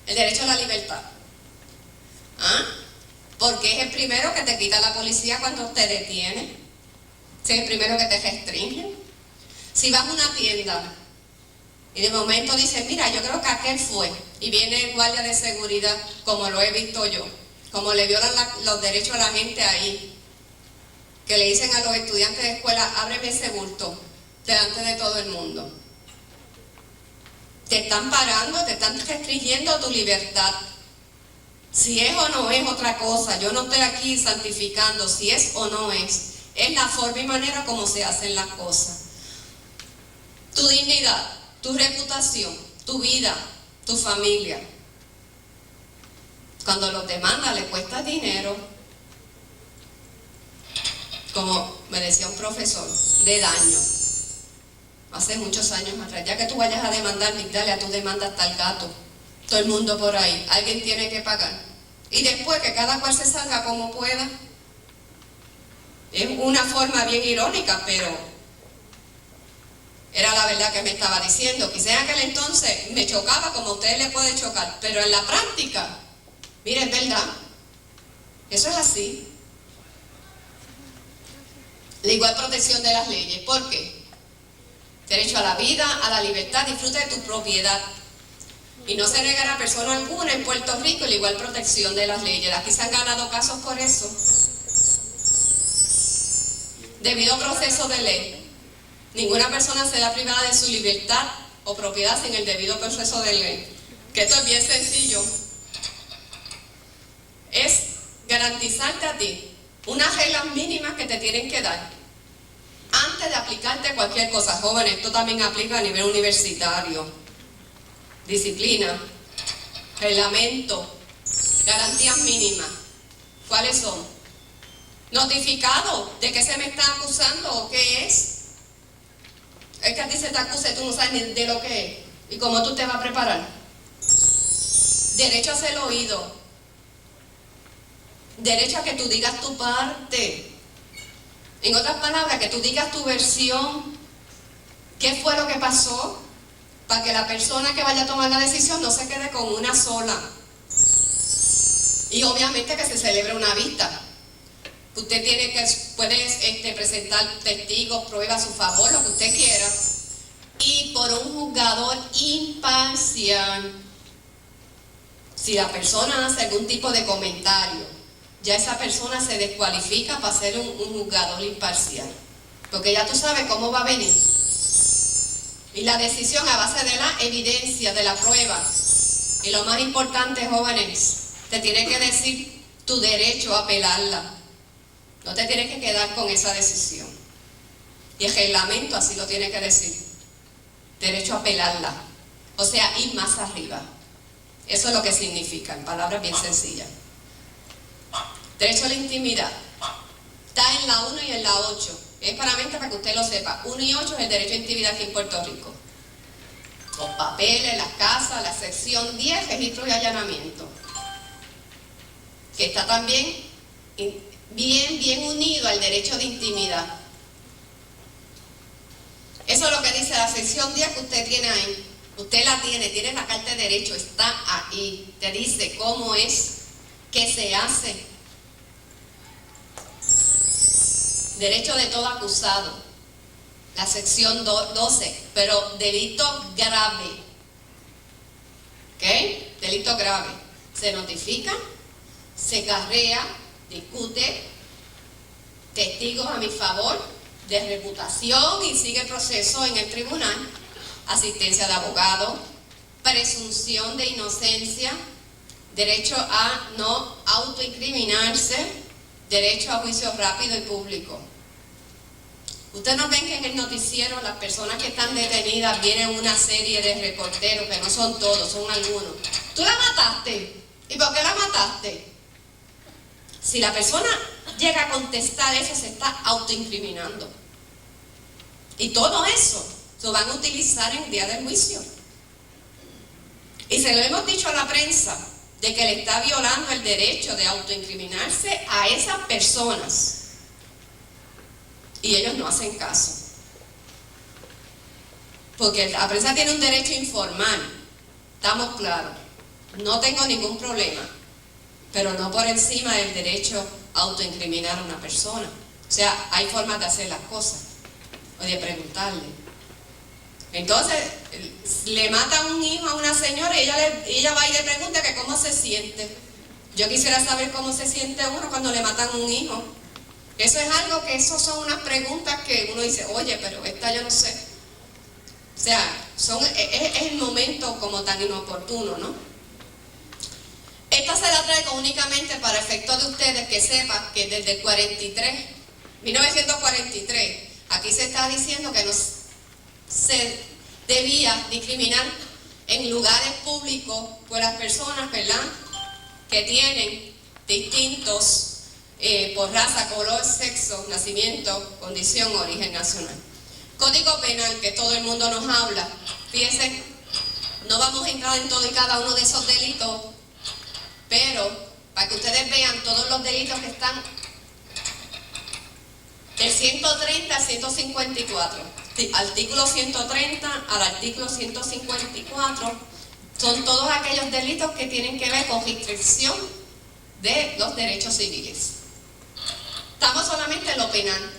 [SPEAKER 3] El derecho a la libertad. ¿Ah? Porque es el primero que te quita la policía cuando te detiene. Es el primero que te restringe. Si vas a una tienda y de momento dices, mira, yo creo que aquel fue, y viene el guardia de seguridad, como lo he visto yo, como le violan los derechos a la gente ahí, que le dicen a los estudiantes de escuela, ábreme ese bulto, delante de todo el mundo. Te están parando, te están restringiendo tu libertad. Si es o no es otra cosa, yo no estoy aquí santificando si es o no es la forma y manera como se hacen las cosas. Tu dignidad, tu reputación, tu vida, tu familia. Cuando los demanda le cuesta dinero, como me decía un profesor, de daño, hace muchos años atrás. Ya que tú vayas a demandar, dale a tu demanda hasta el gato, todo el mundo por ahí, alguien tiene que pagar. Y después que cada cual se salga como pueda. Es una forma bien irónica, pero era la verdad que me estaba diciendo. Quizá en aquel entonces me chocaba como a ustedes les puede chocar, pero en la práctica, miren, es verdad, eso es así. La igual protección de las leyes. ¿Por qué? Derecho a la vida, a la libertad, disfruta de tu propiedad. Y no se negará a persona alguna en Puerto Rico la igual protección de las leyes. Aquí se han ganado casos por eso. Debido proceso de ley. Ninguna persona será privada de su libertad o propiedad sin el debido proceso de ley. Que esto es bien sencillo. Es garantizarte a ti unas reglas mínimas que te tienen que dar antes de aplicarte cualquier cosa. Jóvenes, esto también aplica a nivel universitario. Disciplina, reglamento, garantías mínimas. ¿Cuáles son? Notificado de que se me está acusando o qué es. Es que a ti se te acusa y tú no sabes ni de lo que es. ¿Y cómo tú te vas a preparar? Derecho a ser oído. Derecho a que tú digas tu parte. En otras palabras, que tú digas tu versión. ¿Qué fue lo que pasó? Para que la persona que vaya a tomar la decisión no se quede con una sola. Y obviamente que se celebre una vista. Usted puede presentar testigos, pruebas a su favor, lo que usted quiera. Y por un juzgador imparcial. Si la persona hace algún tipo de comentario, ya esa persona se descualifica para ser un juzgador imparcial. Porque ya tú sabes cómo va a venir. Y la decisión a base de la evidencia, de la prueba. Y lo más importante, jóvenes, te tiene que decir tu derecho a apelarla. No te tienes que quedar con esa decisión. Y el reglamento así lo tiene que decir. Derecho a apelarla. O sea, ir más arriba. Eso es lo que significa, en palabras bien sencillas. Derecho a la intimidad. Está en la 1 y en la 8. Es para que usted lo sepa. 1 y 8 es el derecho a intimidad aquí en Puerto Rico. Los papeles, las casas, la sección 10, registro y allanamiento. Que está también bien unido al derecho de intimidad. Eso es lo que dice la sección 10 que usted tiene ahí. Usted la tiene la carta de derecho, está ahí. Te dice cómo es, qué se hace. Derecho de todo acusado. La sección 12, pero delito grave. ¿Ok? Delito grave. Se notifica, se carrea, discute, testigos a mi favor, de reputación y sigue el proceso en el tribunal, asistencia de abogado, presunción de inocencia, derecho a no autoincriminarse, derecho a juicio rápido y público. Ustedes no ven que en el noticiero las personas que están detenidas vienen una serie de reporteros, que no son todos, son algunos. ¿Tú la mataste? ¿Y por qué la mataste? Si la persona llega a contestar eso, se está autoincriminando. Y todo eso lo van a utilizar en el día del juicio. Y se lo hemos dicho a la prensa, de que le está violando el derecho de autoincriminarse a esas personas. Y ellos no hacen caso. Porque la prensa tiene un derecho informal. Estamos claros. No tengo ningún problema. Pero no por encima del derecho a autoincriminar a una persona. O sea, hay formas de hacer las cosas. O de preguntarle. Entonces, le mata un hijo a una señora y ella va y le pregunta que cómo se siente. Yo quisiera saber cómo se siente uno cuando le matan un hijo. Eso es algo que, eso son unas preguntas que uno dice, oye, pero esta yo no sé. O sea, es el momento como tan inoportuno, ¿no? Esta se la traigo únicamente para efecto de ustedes que sepan que desde el 1943, aquí se está diciendo que no se debía discriminar en lugares públicos por las personas, ¿verdad?, que tienen distintos por raza, color, sexo, nacimiento, condición, origen nacional. Código penal, que todo el mundo nos habla. Fíjense, no vamos a entrar en todo y cada uno de esos delitos, pero para que ustedes vean todos los delitos que están del 130 al 154. Artículo 130 al artículo 154 son todos aquellos delitos que tienen que ver con restricción de los derechos civiles. Estamos solamente en lo penal.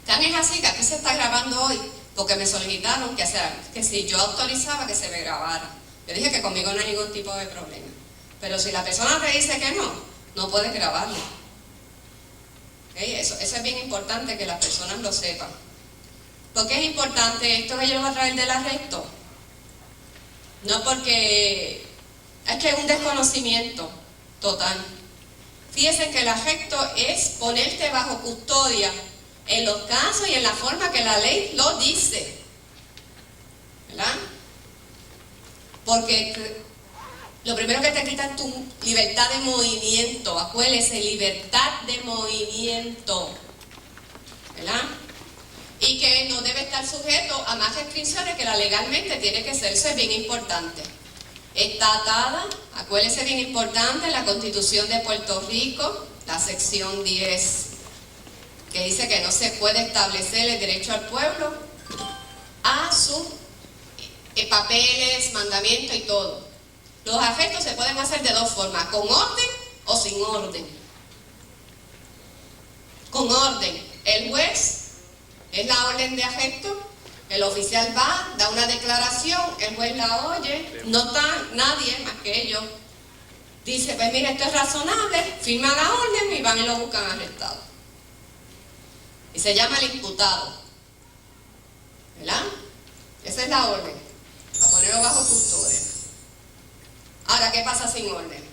[SPEAKER 3] Tan es así que aquí se está grabando hoy porque me solicitaron que si yo autorizaba que se me grabara. Yo dije que conmigo no hay ningún tipo de problema. Pero si la persona te dice que no puedes grabarlo. ¿Okay? Eso es bien importante que las personas lo sepan. ¿Por qué es importante esto que yo les voy a traer del arresto? No porque es que es un desconocimiento total. Fíjense que el arresto es ponerte bajo custodia en los casos y en la forma que la ley lo dice, ¿verdad? Porque lo primero que te quita es tu libertad de movimiento. Acuérdense, libertad de movimiento, ¿verdad? Y que no debe estar sujeto a más restricciones que la legalmente tiene que ser. Eso es bien importante. Está atada, acuérdense, bien importante, en la Constitución de Puerto Rico, la sección 10, que dice que no se puede establecer el derecho al pueblo a sus papeles, mandamientos y todo. Los arrestos se pueden hacer de dos formas, con orden o sin orden. Con orden, el juez es la orden de arresto, el oficial va, da una declaración, el juez la oye, no está nadie más que ellos. Dice, pues mira, esto es razonable, firma la orden y van y lo buscan arrestado. Y se llama el imputado, ¿verdad? Esa es la orden, a ponerlo bajo custodia. Ahora, ¿qué pasa sin orden?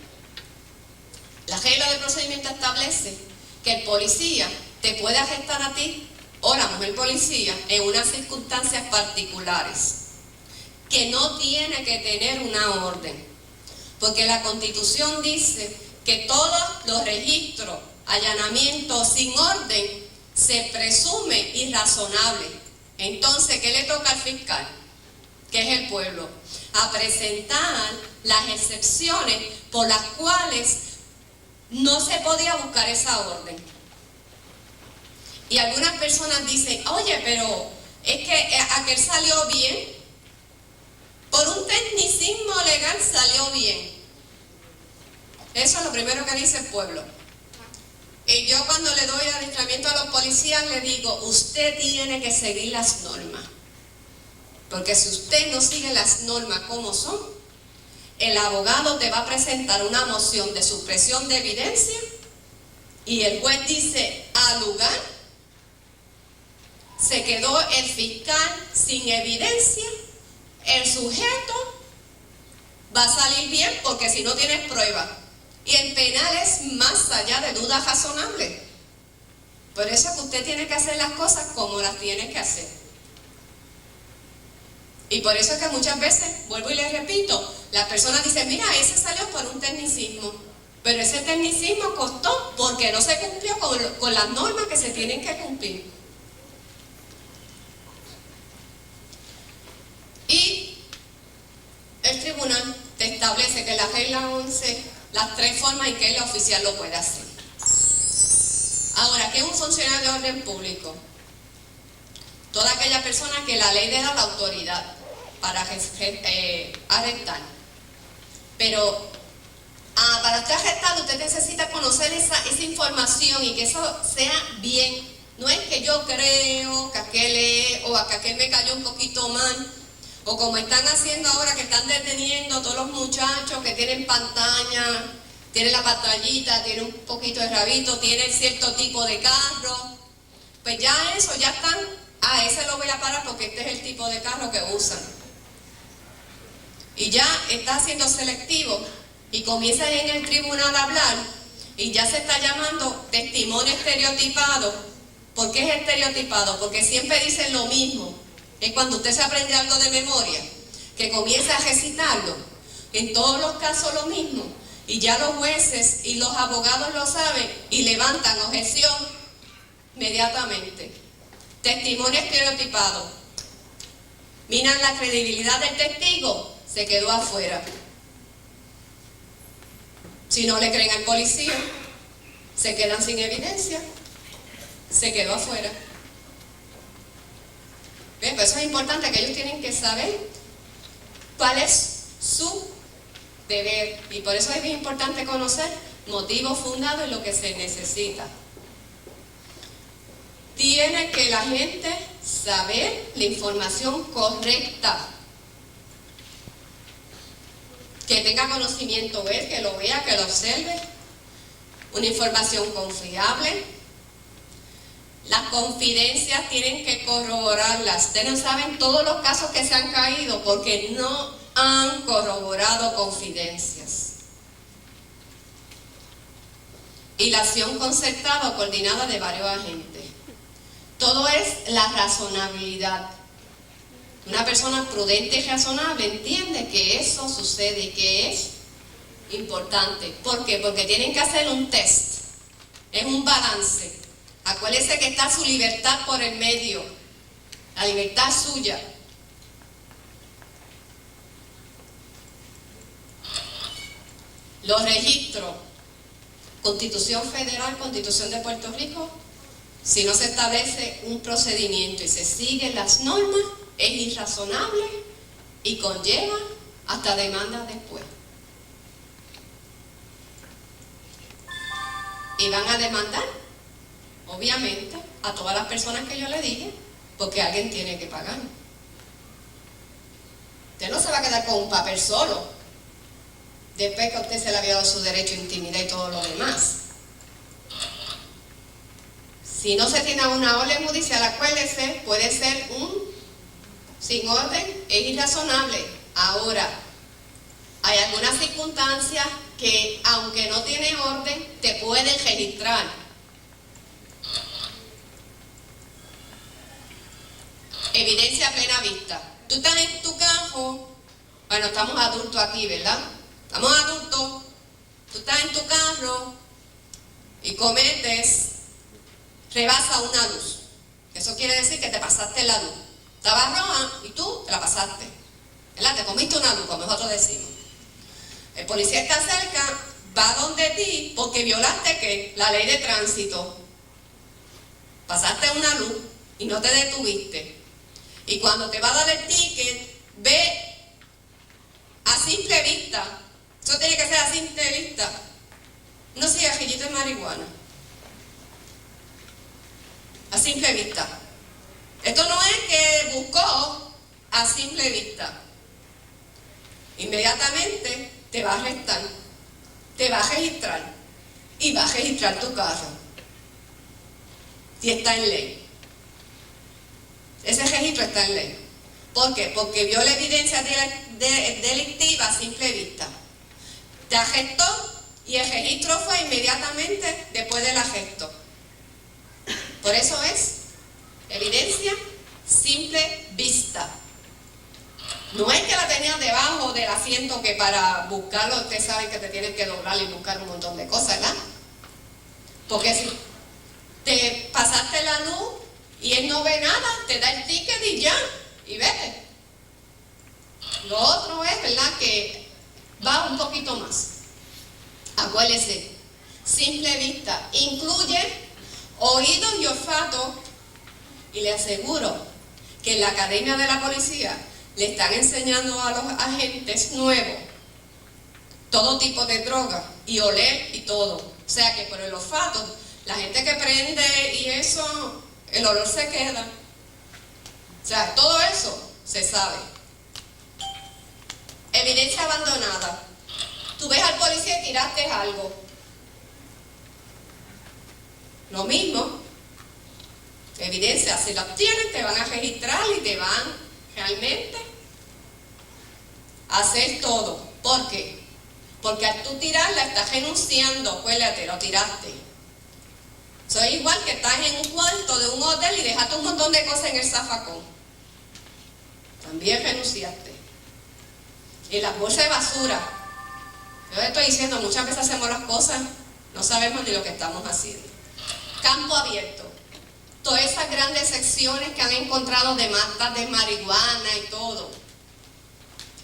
[SPEAKER 3] La regla de procedimiento establece que el policía te puede arrestar a ti o la mujer policía en unas circunstancias particulares, que no tiene que tener una orden, porque la Constitución dice que todos los registros, allanamientos sin orden se presume irrazonable. Entonces, ¿qué le toca al fiscal? que es el pueblo, a presentar las excepciones por las cuales no se podía buscar esa orden. Y algunas personas dicen, oye, pero es que aquel salió bien, por un tecnicismo legal salió bien. Eso es lo primero que dice el pueblo. Y yo cuando le doy adiestramiento a los policías le digo, usted tiene que seguir las normas. Porque si usted no sigue las normas como son, el abogado te va a presentar una moción de supresión de evidencia y el juez dice, al lugar, se quedó el fiscal sin evidencia, el sujeto va a salir bien porque si no tienes prueba. Y en penal es más allá de dudas razonables. Por eso es que usted tiene que hacer las cosas como las tiene que hacer. Y por eso es que muchas veces, vuelvo y les repito, las personas dicen, mira, ese salió por un tecnicismo. Pero ese tecnicismo costó porque no se cumplió con las normas que se tienen que cumplir. Y el tribunal te establece que la regla 11, las 3 formas en que el oficial lo puede hacer. Ahora, ¿qué es un funcionario de orden público? Toda aquella persona que la ley le da la autoridad para arrestar. Pero para estar arrestado usted necesita conocer esa información y que eso sea bien. No es que yo creo que aquel es, o que aquel me cayó un poquito mal. O como están haciendo ahora, que están deteniendo a todos los muchachos que tienen pantalla, tienen la pantallita, tienen un poquito de rabito, tienen cierto tipo de carro. Pues ya eso, ya están, ese lo voy a parar porque este es el tipo de carro que usan. Y ya está siendo selectivo y comienza en el tribunal a hablar y ya se está llamando testimonio estereotipado. ¿Por qué es estereotipado? Porque siempre dicen lo mismo. Es cuando usted se aprende algo de memoria, que comienza a recitarlo. En todos los casos lo mismo. Y ya los jueces y los abogados lo saben y levantan objeción inmediatamente. Testimonio estereotipado. Miran la credibilidad del testigo, se quedó afuera. Si no le creen al policía, se quedan sin evidencia, se quedó afuera. Bien, pues eso es importante, que ellos tienen que saber cuál es su deber. Y por eso es bien importante conocer motivos fundados en lo que se necesita. Tiene que la gente saber la información correcta. Que tenga conocimiento él, que lo vea, que lo observe. Una información confiable. Las confidencias tienen que corroborarlas. Ustedes no saben todos los casos que se han caído porque no han corroborado confidencias. Y la acción concertada o coordinada de varios agentes. Todo es la razonabilidad. Una persona prudente y razonable entiende que eso sucede y que es importante. ¿Por qué? Porque tienen que hacer un test. Es un balance. Acuérdense que está su libertad por el medio, la libertad suya. Los registros, Constitución Federal, Constitución de Puerto Rico, si no se establece un procedimiento y se siguen las normas, es irrazonable y conlleva hasta demanda después. Y van a demandar, obviamente, a todas las personas que yo le dije, porque alguien tiene que pagar. Usted no se va a quedar con un papel solo, después que a usted se le había dado su derecho a intimidad y todo lo demás. Si no se tiene una orden judicial, acuérdese, puede ser sin orden, es irrazonable. Ahora, hay algunas circunstancias que, aunque no tiene orden, te pueden registrar. Evidencia a plena vista. Tú estás en tu carro, bueno, estamos adultos aquí, ¿verdad? Estamos adultos, tú estás en tu carro y rebasa una luz. Eso quiere decir que te pasaste la luz. Estaba roja y tú te la pasaste. ¿verdad? Te comiste una luz, como nosotros decimos. El policía está cerca, va donde ti porque violaste ¿qué? La ley de tránsito. Pasaste una luz y no te detuviste. Y cuando te va a dar el ticket, ve a simple vista. Eso tiene que ser a simple vista. No cigajillito de marihuana. A simple vista. Esto no es que buscó a simple vista. Inmediatamente te va a arrestar, te va a registrar y va a registrar tu carro. Si está en ley. Ese registro está en ley. ¿Por qué? Porque vio la evidencia delictiva a simple vista. Te arrestó y el registro fue inmediatamente después del arresto. Por eso es evidencia simple vista. No es que la tenías debajo del asiento que para buscarlo, ustedes saben que te tienes que doblar y buscar un montón de cosas, ¿verdad? Porque si te pasaste la luz y él no ve nada, te da el ticket y ya, y vete. Lo otro es, ¿verdad?, que va un poquito más. Acuérdese, simple vista incluye oídos y olfato, y le aseguro que en la academia de la policía le están enseñando a los agentes nuevos todo tipo de droga y oler y todo. O sea que por el olfato, la gente que prende y eso, el olor se queda. O sea, todo eso se sabe. Evidencia abandonada. Tú ves al policía y tiraste algo. Lo mismo. Evidencia, si la obtienes, te van a registrar y te van realmente a hacer todo. ¿Por qué? Porque al tú tirarla estás renunciando, acuérdate, lo tiraste. Eso es igual que estás en un cuarto de un hotel y dejaste un montón de cosas en el zafacón. También renunciaste. Y las bolsas de basura. Yo les estoy diciendo, muchas veces hacemos las cosas, no sabemos ni lo que estamos haciendo. Campo abierto. Todas esas grandes secciones que han encontrado de matas de marihuana y todo.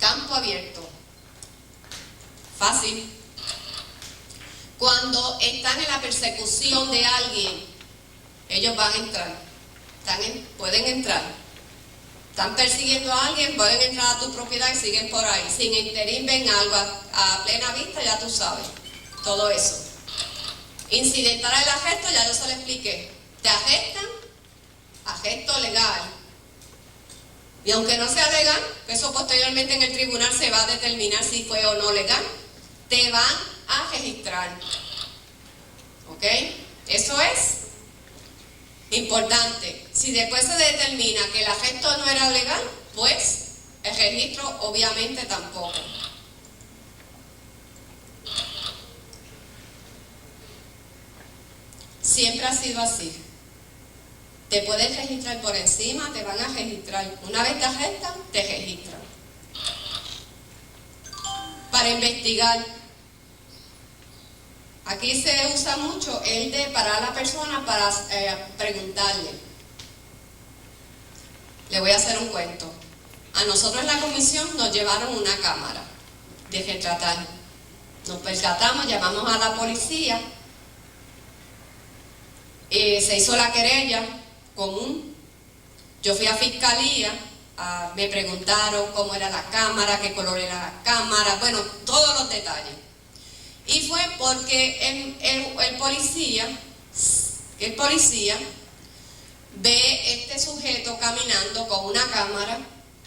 [SPEAKER 3] Campo abierto. Fácil. Cuando están en la persecución de alguien, ellos van a entrar. Pueden entrar. Están persiguiendo a alguien, pueden entrar a tu propiedad y siguen por ahí. Sin interín ven algo a plena vista, ya tú sabes. Todo eso. Incidental el arresto, ya yo se lo expliqué. Te arrestan, arresto legal. Y aunque no sea legal, eso posteriormente en el tribunal se va a determinar si fue o no legal, te van a registrar. ¿Ok? Eso es importante. Si después se determina que el arresto no era legal, pues el registro obviamente tampoco. Siempre ha sido así. Te puedes registrar por encima, te van a registrar. Una vez te arrestan, te registran. Para investigar. Aquí se usa mucho el de parar a la persona para preguntarle. Le voy a hacer un cuento. A nosotros en la comisión nos llevaron una cámara de retratar. Nos percatamos, llamamos a la policía. Se hizo la querella común. Yo fui a fiscalía, me preguntaron cómo era la cámara, qué color era la cámara, bueno, todos los detalles. Y fue porque el policía ve este sujeto caminando con una cámara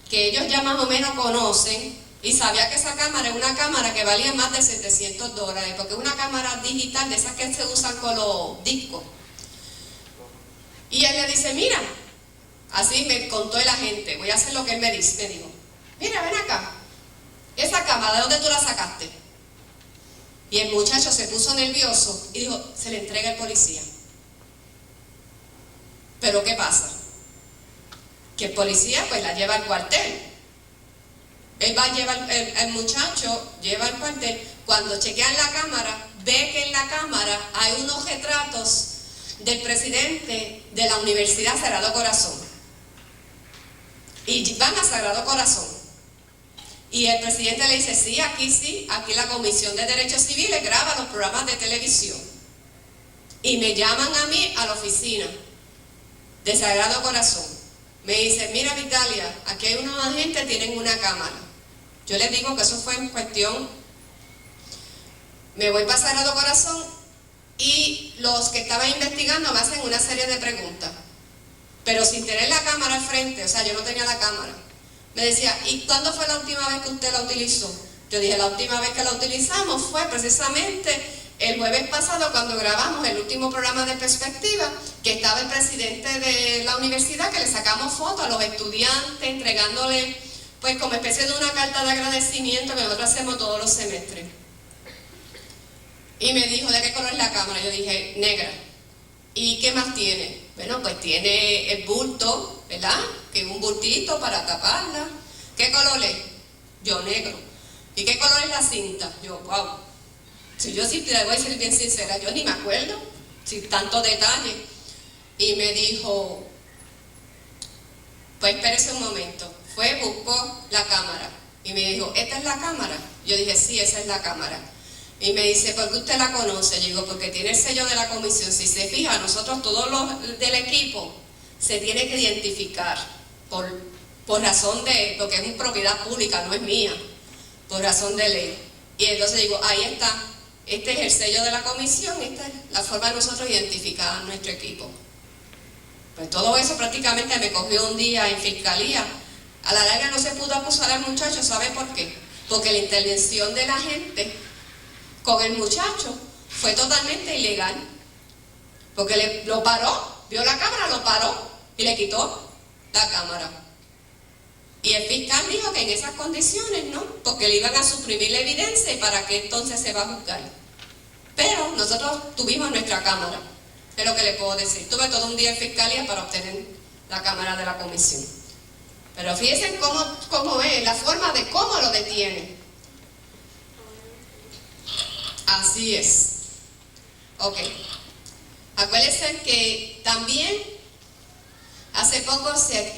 [SPEAKER 3] que ellos ya más o menos conocen, y sabía que esa cámara es una cámara que valía más de $700, porque es una cámara digital de esas que se usan con los discos. Y él le dice, mira, así me contó el agente, voy a hacer lo que él me dijo, mira, ven acá, esa cámara, ¿de dónde tú la sacaste? Y el muchacho se puso nervioso y dijo, se le entrega al policía. Pero ¿qué pasa? Que el policía pues la lleva al cuartel. Él va a llevar, el muchacho lleva al cuartel. Cuando chequean la cámara, ve que en la cámara hay unos retratos del presidente de la Universidad Sagrado Corazón. Y van a Sagrado Corazón. Y el presidente le dice, sí, aquí la Comisión de Derechos Civiles graba los programas de televisión. Y me llaman a mí a la oficina de Sagrado Corazón. Me dicen, mira Vitalia, aquí hay unos agentes, tienen una cámara. Yo les digo que eso fue en cuestión. Me voy para Sagrado Corazón y los que estaban investigando me hacen una serie de preguntas. Pero sin tener la cámara al frente, o sea, yo no tenía la cámara. Me decía, ¿y cuándo fue la última vez que usted la utilizó? Yo dije, la última vez que la utilizamos fue precisamente el jueves pasado cuando grabamos el último programa de Perspectiva, que estaba el presidente de la universidad, que le sacamos fotos a los estudiantes, entregándole, pues como especie de una carta de agradecimiento que nosotros hacemos todos los semestres. Y me dijo, ¿de qué color es la cámara? Yo dije, negra. ¿Y qué más tiene? Bueno, pues tiene el bulto, ¿verdad? Que es un bultito para taparla. ¿Qué color es? Yo, negro. ¿Y qué color es la cinta? Yo, wow. Si yo sí te voy a ser bien sincera, yo ni me acuerdo, sin tanto detalle. Y me dijo, pues espérese un momento. Fue, buscó la cámara y me dijo, ¿esta es la cámara? Yo dije, sí, esa es la cámara. Y me dice, ¿por qué usted la conoce? Yo digo, porque tiene el sello de la comisión. Si se fija, nosotros todos los del equipo se tiene que identificar por razón de, porque es una propiedad pública, no es mía, por razón de ley. Y entonces digo, ahí está, este es el sello de la comisión, esta es la forma de nosotros identificar a nuestro equipo. Pues todo eso prácticamente me cogió un día en fiscalía. A la larga no se pudo acusar al muchacho, ¿sabe por qué? Porque la intervención de la gente con el muchacho fue totalmente ilegal, porque lo paró, vio la cámara, lo paró y le quitó la cámara. Y el fiscal dijo que en esas condiciones no, porque le iban a suprimir la evidencia y para qué entonces se va a juzgar. Pero nosotros tuvimos nuestra cámara, es lo que le puedo decir. Tuve todo un día en fiscalía para obtener la cámara de la comisión. Pero fíjense cómo es, la forma de cómo lo detiene. Así es. Ok. Acuérdense que también hace poco se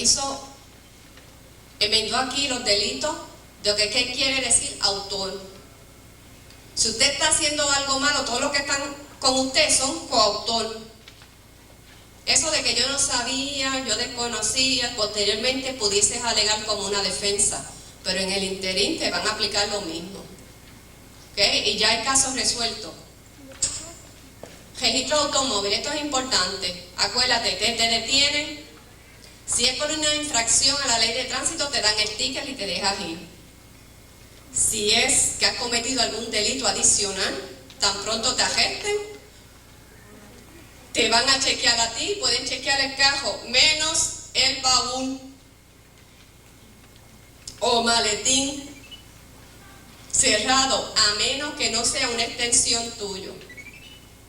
[SPEAKER 3] enmendó aquí los delitos de lo que ¿qué quiere decir autor? Si usted está haciendo algo malo, todos los que están con usted son coautor. Eso de que yo no sabía, yo desconocía, posteriormente pudieses alegar como una defensa, pero en el interín te van a aplicar lo mismo. ¿Okay? Y ya hay casos resueltos. Registro automóvil, esto es importante. Acuérdate, te detienen. Si es por una infracción a la ley de tránsito, te dan el ticket y te dejas ir. Si es que has cometido algún delito adicional, tan pronto te arresten, te van a chequear a ti, pueden chequear el carro, menos el baúl o maletín cerrado, a menos que no sea una extensión tuyo.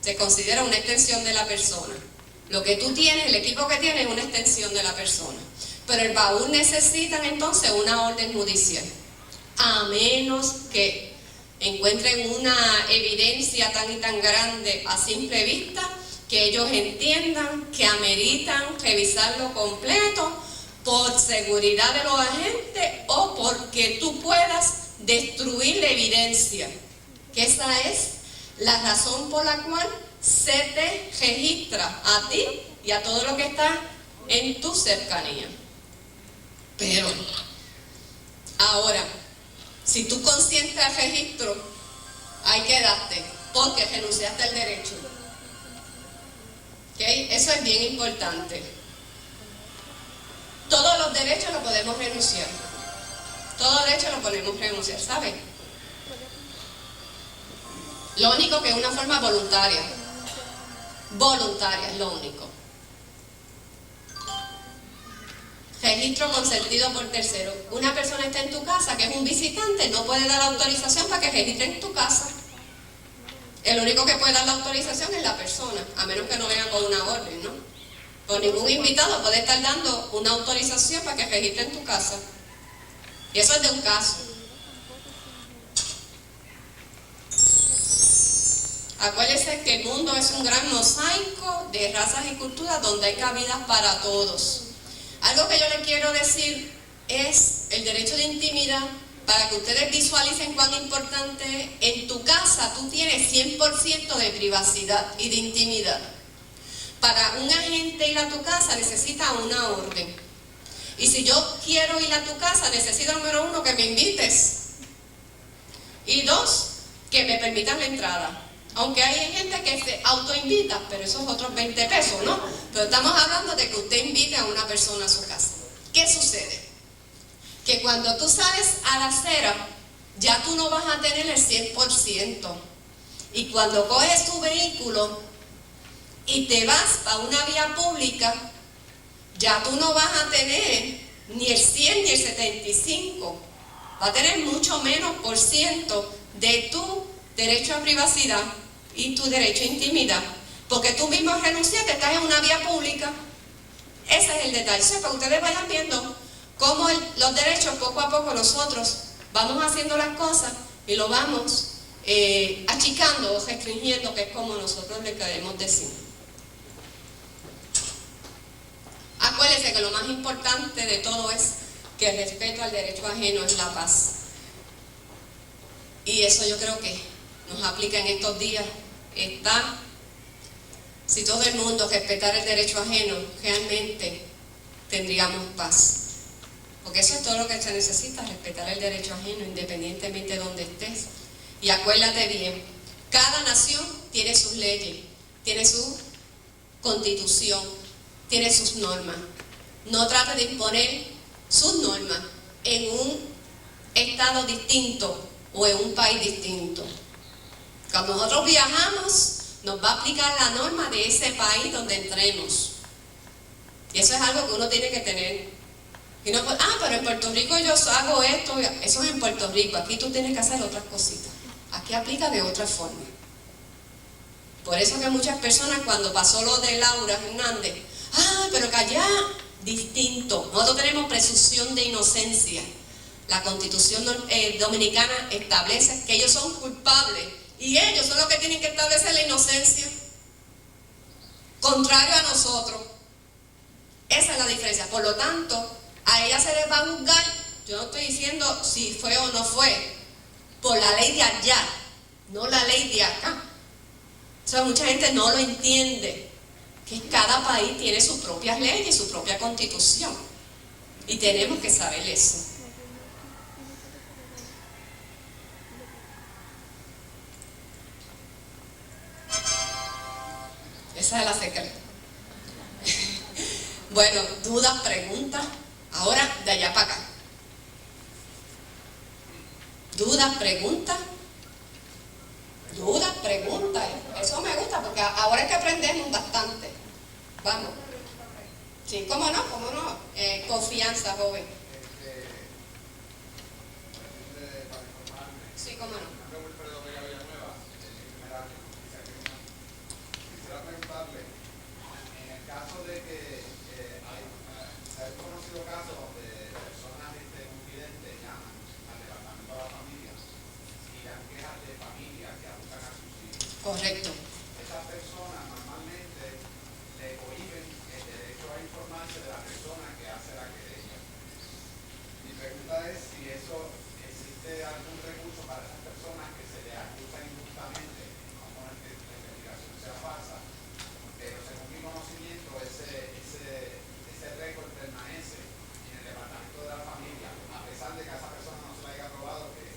[SPEAKER 3] Se considera una extensión de la persona. Lo que tú tienes, el equipo que tienes, es una extensión de la persona. Pero el baúl necesitan entonces una orden judicial. A menos que encuentren una evidencia tan y tan grande a simple vista, que ellos entiendan que ameritan revisarlo completo por seguridad de los agentes o porque tú puedas destruir la evidencia, que esa es la razón por la cual se te registra a ti y a todo lo que está en tu cercanía. Pero ahora, si tú consientes al registro, ahí quedaste, porque renunciaste al derecho. ¿Okay? Eso es bien importante. Todos los derechos los podemos renunciar. Todo derecho lo podemos renunciar, ¿sabes? Lo único que es una forma voluntaria. Voluntaria es lo único. Registro consentido por tercero. Una persona está en tu casa que es un visitante, no puede dar autorización para que registre en tu casa. El único que puede dar la autorización es la persona, a menos que no venga con una orden, ¿no? Pues ningún invitado puede estar dando una autorización para que registre en tu casa. Y eso es de un caso. Acuérdense que el mundo es un gran mosaico de razas y culturas donde hay cabida para todos. Algo que yo le quiero decir es el derecho de intimidad para que ustedes visualicen cuán importante es, en tu casa tú tienes 100% de privacidad y de intimidad. Para un agente ir a tu casa necesita una orden. Y si yo quiero ir a tu casa, necesito, número 1, que me invites. Y 2, que me permitan la entrada. Aunque hay gente que se autoinvita, pero esos otros 20 pesos, ¿no? Pero estamos hablando de que usted invite a una persona a su casa. ¿Qué sucede? Que cuando tú sales a la acera, ya tú no vas a tener el 100%. Y cuando coges tu vehículo y te vas para una vía pública, ya tú no vas a tener ni el 100 ni el 75. Va a tener mucho menos por ciento de tu derecho a privacidad y tu derecho a intimidad. Porque tú mismo renunciaste, estás en una vía pública. Ese es el detalle. O sea, para que ustedes vayan viendo cómo los derechos, poco a poco nosotros vamos haciendo las cosas y lo vamos achicando o restringiendo, que es como nosotros le queremos decir. Acuérdense que lo más importante de todo es que el respeto al derecho ajeno es la paz. Y eso yo creo que nos aplica en estos días. Si todo el mundo respetara el derecho ajeno, realmente tendríamos paz. Porque eso es todo lo que se necesita, respetar el derecho ajeno, independientemente de donde estés. Y acuérdate bien, cada nación tiene sus leyes, tiene su constitución, tiene sus normas. No trate de imponer sus normas en un estado distinto o en un país distinto. Cuando nosotros viajamos, nos va a aplicar la norma de ese país donde entremos. Y eso es algo que uno tiene que tener. Y no, pero en Puerto Rico yo hago esto, eso es en Puerto Rico, aquí tú tienes que hacer otras cositas. Aquí aplica de otra forma. Por eso que muchas personas, cuando pasó lo de Laura Hernández, pero que allá distinto. Nosotros tenemos presunción de inocencia. La Constitución dominicana establece que ellos son culpables y ellos son los que tienen que establecer la inocencia, contrario a nosotros. Esa es la diferencia. Por lo tanto, a ella se les va a juzgar, yo no estoy diciendo si fue o no fue, por la ley de allá, no la ley de acá. O sea, mucha gente no lo entiende, que cada país tiene sus propias leyes y su propia constitución. Y tenemos que saber eso. Esa es la secreta. Bueno, dudas, preguntas. Ahora, de allá para acá. Dudas, preguntas. Dudas, preguntas. Eso me gusta porque ahora es que aprendemos bastante. Vamos. Sí, ¿cómo no? ¿Cómo no? Confianza, joven. Sí, ¿cómo no?
[SPEAKER 4] Quisiera preguntarle, en el caso de que se han conocido casos donde personas confidentes llaman al departamento de la familia y dan quejas de familias que abusan a sus hijos.
[SPEAKER 3] Correcto.
[SPEAKER 4] Esas personas normalmente le cohíben el derecho a informarse de la persona que hace la querella. Mi pregunta es si eso existe algún recurso para esas personas que se les acusa injustamente, no con que la investigación sea falsa, pero según mi conocimiento ese récord permanece en el departamento de la familia, a pesar de que a esa persona no se le haya probado que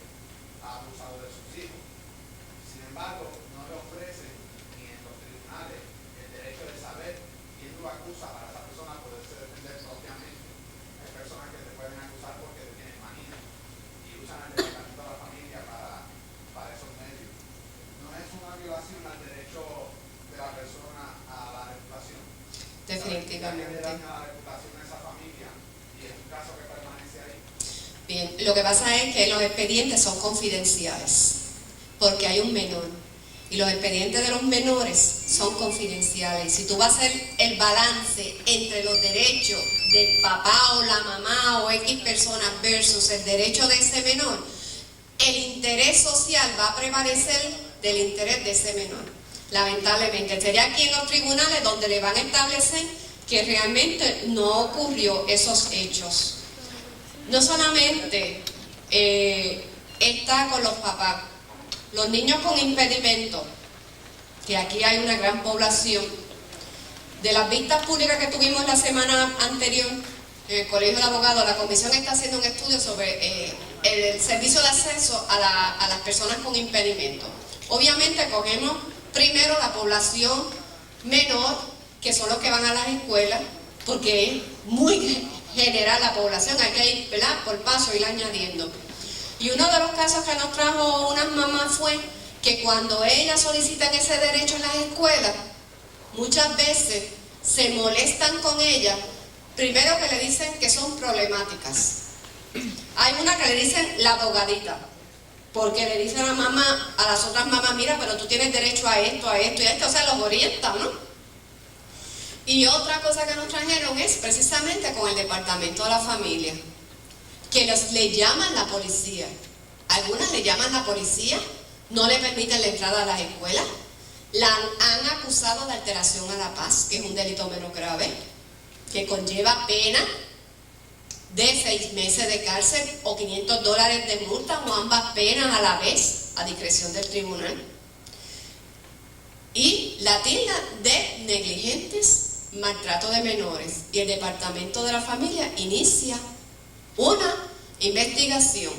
[SPEAKER 4] ha abusado de sus hijos. Sin embargo, no le ofrecen ni en los tribunales el derecho de saber quién lo acusa para esa persona poderse defender propiamente. Hay personas que te pueden acusar porque te tienen manía y usan el departamento de la familia para esos medios. ¿No es una violación al derecho de la persona a la reputación?
[SPEAKER 3] Definitivamente.
[SPEAKER 4] ¿Le daña la reputación a esa familia y es un caso que permanece ahí?
[SPEAKER 3] Bien, lo que pasa es que los expedientes son confidenciales porque hay un menor y los expedientes de los menores son confidenciales. Si tú vas a hacer el balance entre los derechos del papá o la mamá o X personas versus el derecho de ese menor, el interés social va a prevalecer del interés de ese menor. Lamentablemente, sería aquí en los tribunales donde le van a establecer que realmente no ocurrió esos hechos. No solamente está con los papás. Los niños con impedimento, que aquí hay una gran población. De las vistas públicas que tuvimos la semana anterior en el Colegio de Abogados, la comisión está haciendo un estudio sobre el servicio de acceso a las personas con impedimento. Obviamente cogemos primero la población menor, que son los que van a las escuelas, porque es muy general la población, hay que ir, ¿verdad?, por paso, ir añadiendo. Y uno de los casos que nos trajo unas mamás fue que cuando ellas solicitan ese derecho en las escuelas, muchas veces se molestan con ellas, primero que le dicen que son problemáticas. Hay una que le dicen la abogadita, porque le dicen a la mamá, a las otras mamás, mira, pero tú tienes derecho a esto y a esto, o sea, los orientan, ¿no? Y otra cosa que nos trajeron es precisamente con el Departamento de la Familia, que le llaman la policía. Algunas le llaman la policía, no le permiten la entrada a las escuelas, la han acusado de alteración a la paz, que es un delito menos grave, que conlleva pena de 6 meses de cárcel o $500 de multa, o ambas penas a la vez, a discreción del tribunal. Y la tilda de negligentes, maltrato de menores, y el Departamento de la Familia inicia una investigación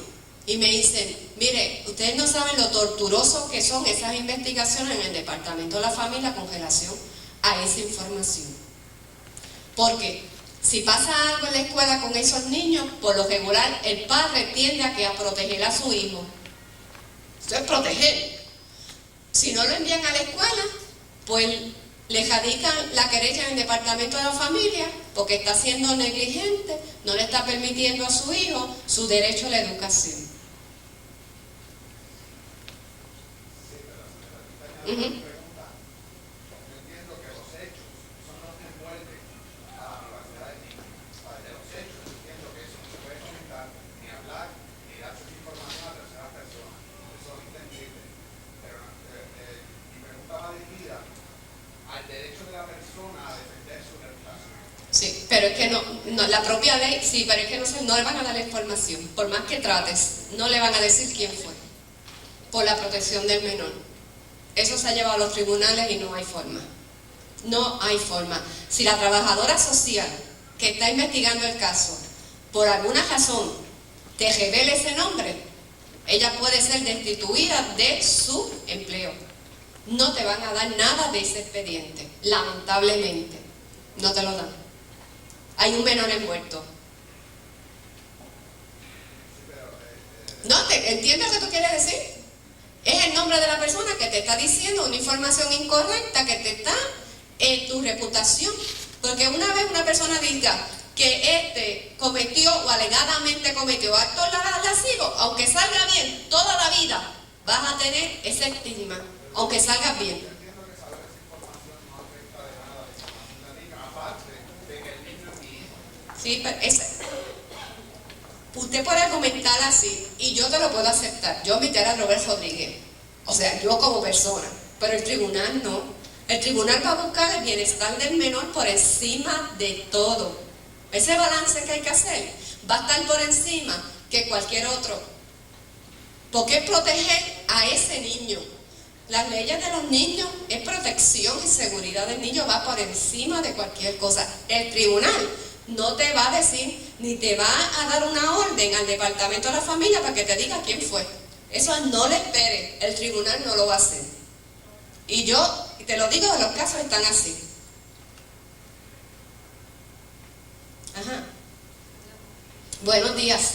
[SPEAKER 3] y me dicen, mire, ustedes no saben lo torturoso que son esas investigaciones en el Departamento de la Familia con relación a esa información, porque si pasa algo en la escuela con esos niños, por lo regular el padre tiende a proteger a su hijo. Eso es proteger. Si no lo envían a la escuela, pues le radican la querella en el Departamento de la Familia porque está siendo negligente, no le está permitiendo a su hijo su derecho a la educación.
[SPEAKER 4] Sí, pero pregunta. Yo entiendo que los hechos son los que envuelven a la privacidad del niño. De los hechos, yo entiendo que eso no se puede comentar, ni hablar, ni darse información a terceras personas. Eso es entendible. Pero mi pregunta va dirigida al derecho de la persona a defender su reputación.
[SPEAKER 3] Sí, pero es que no, la propia ley, sí, pero es que no le van a dar la información. Por más que trates, no le van a decir quién fue. Por la protección del menor. Eso se ha llevado a los tribunales y no hay forma. No hay forma. Si la trabajadora social que está investigando el caso, por alguna razón, te revela ese nombre, ella puede ser destituida de su empleo. No te van a dar nada de ese expediente, lamentablemente. No te lo dan. Hay un menor envuelto. No, entiendo lo que tú quieres decir. Es el nombre de la persona que te está diciendo una información incorrecta, que te está en tu reputación. Porque una vez una persona diga que cometió o alegadamente cometió actos lascivos, aunque salga bien toda la vida, vas a tener ese estigma, aunque salgas bien.
[SPEAKER 4] Yo entiendo que saber esa información no afecta de nada a la información del niño, aparte de que el niño es mi hijo.
[SPEAKER 3] Sí, pero usted puede comentar así y yo te lo puedo aceptar. Yo invité a Robert Rodríguez, o sea, yo como persona, pero el tribunal no. El tribunal va a buscar el bienestar del menor por encima de todo. Ese balance que hay que hacer va a estar por encima que cualquier otro. Porque es proteger a ese niño. Las leyes de los niños es protección y seguridad del niño, va por encima de cualquier cosa. El tribunal no te va a decir, ni te va a dar una orden al Departamento de la Familia para que te diga quién fue. Eso no le espere, el tribunal no lo va a hacer. Y yo te lo digo, los casos están así. Ajá. Buenos días.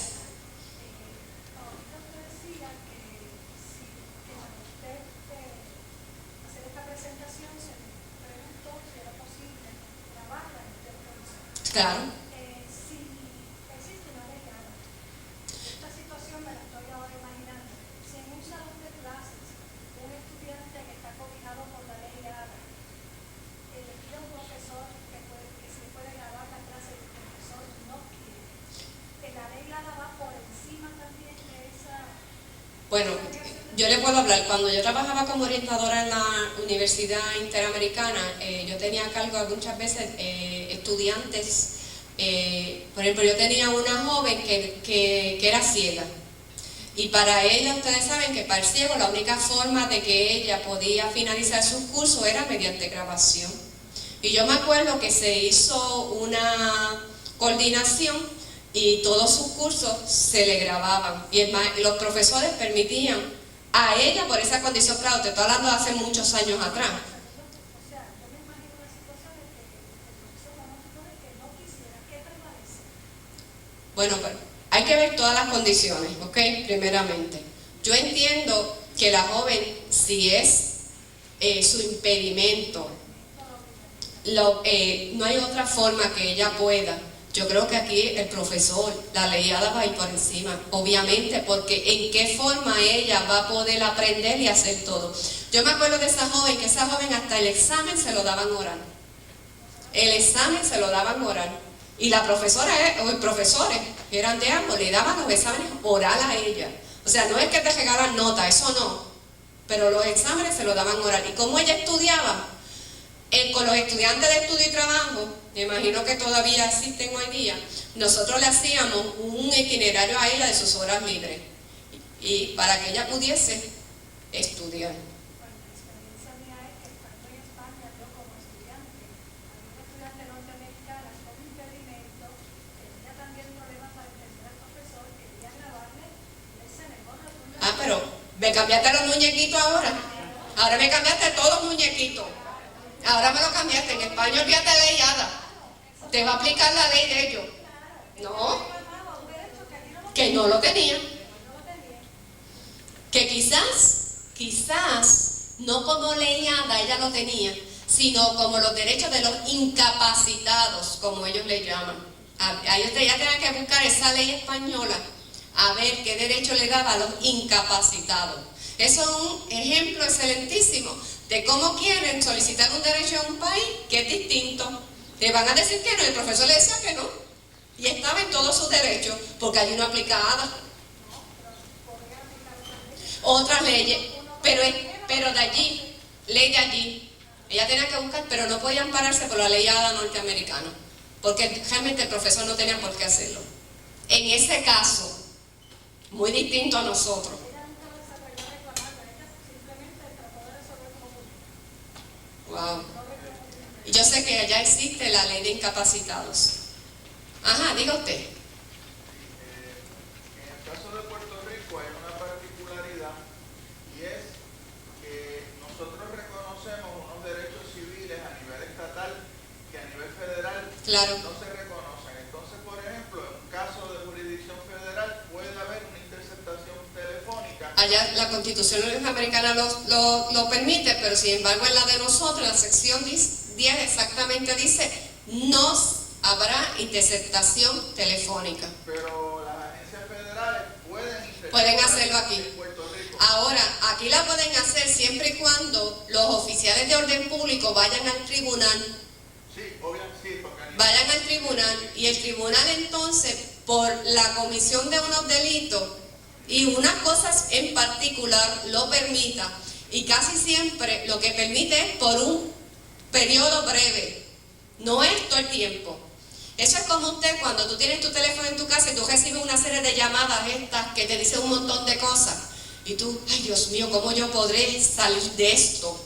[SPEAKER 3] Claro.
[SPEAKER 5] Si existe una ley ahora, esta situación me la estoy ahora imaginando. Si en un salón de clases, un estudiante que está cobijado por la ley ahora, le pide a un profesor que se puede grabar la clase y el profesor no quiere, la ley ahora va por encima también de esa.
[SPEAKER 3] Bueno, yo le puedo hablar. Cuando yo trabajaba como orientadora en la Universidad Interamericana, yo tenía a cargo muchas veces estudiantes. Por ejemplo, yo tenía una joven que era ciega Y para ella, ustedes saben que para el ciego la única forma de que ella podía finalizar sus cursos era mediante grabación. Y yo me acuerdo que se hizo una coordinación y todos sus cursos se le grababan. Y los profesores permitían a ella por esa condición, claro, te estoy hablando de hace muchos años atrás.
[SPEAKER 5] O sea, yo me imagino una situación en que el profesor no que no quisiera que prevalece.
[SPEAKER 3] Bueno, pero hay que ver todas las condiciones, ¿ok? Primeramente. Yo entiendo que la joven, si es su impedimento, no hay otra forma que ella pueda. Yo creo que aquí el profesor, la leyada va a ir por encima, obviamente, porque en qué forma ella va a poder aprender y hacer todo. Yo me acuerdo de esa joven, que esa joven hasta el examen se lo daban oral. El examen se lo daban oral. Y la profesora, o los profesores, que eran de ambos, le daban los exámenes oral a ella. O sea, no es que te regalan nota, eso no. Pero los exámenes se lo daban oral. ¿Y cómo ella estudiaba? Con los estudiantes de estudio y trabajo, me imagino que todavía existen hoy día, nosotros le hacíamos un itinerario a ella de sus horas libres. Y para que ella pudiese estudiar.
[SPEAKER 5] Bueno, la experiencia mía es que estando en España, yo como estudiante, había una estudiante norteamericana con impedimento, tenía también problemas para entender al profesor, quería grabarle, y él se negó rotundamente.
[SPEAKER 3] Ah, pero me cambiaste los muñequitos ahora. Ahora me cambiaste todos los muñequitos. Ahora me lo cambiaste. En España olvídate de leyada. Te va a aplicar la ley de ellos. No, que no lo tenía. Que quizás, no como leyada ella lo tenía, sino como los derechos de los incapacitados, como ellos le llaman. Ella tenía que buscar esa ley española, a ver qué derecho le daba a los incapacitados. Eso es un ejemplo excelentísimo de cómo quieren solicitar un derecho en un país que es distinto. Le van a decir que no, el profesor le decía que no, y estaba en todos sus derechos, porque allí no aplicaba otras leyes, pero de allí, ley de allí, ella tenía que buscar, pero no podía ampararse por la ley norteamericana, porque realmente el profesor no tenía por qué hacerlo. En ese caso, muy distinto a nosotros. Wow. Y yo sé que allá existe la ley de incapacitados. Ajá, diga usted.
[SPEAKER 6] En el caso de Puerto Rico hay una particularidad y es que nosotros reconocemos unos derechos civiles a nivel estatal que a nivel federal
[SPEAKER 3] Claro.
[SPEAKER 6] no se reconocen. Entonces, por ejemplo, en un caso de jurisdicción federal puede haber una interceptación telefónica.
[SPEAKER 3] Allá la Constitución norteamericana lo permite, pero sin embargo en la de nosotros, la sección 10 exactamente dice, no habrá interceptación telefónica.
[SPEAKER 6] Pero las agencias federales
[SPEAKER 3] pueden hacerlo aquí.
[SPEAKER 6] En Puerto Rico.
[SPEAKER 3] Ahora, aquí la pueden hacer siempre y cuando los oficiales de orden público vayan al tribunal.
[SPEAKER 6] Sí, obviamente sí, porque
[SPEAKER 3] Vayan al tribunal y el tribunal entonces, por la comisión de unos delitos y unas cosas en particular, lo permita. Y casi siempre lo que permite es por un periodo breve, no es todo el tiempo. Eso es como usted cuando tú tienes tu teléfono en tu casa y tú recibes una serie de llamadas estas que te dicen un montón de cosas. Y tú, ay Dios mío, ¿cómo yo podré salir de esto?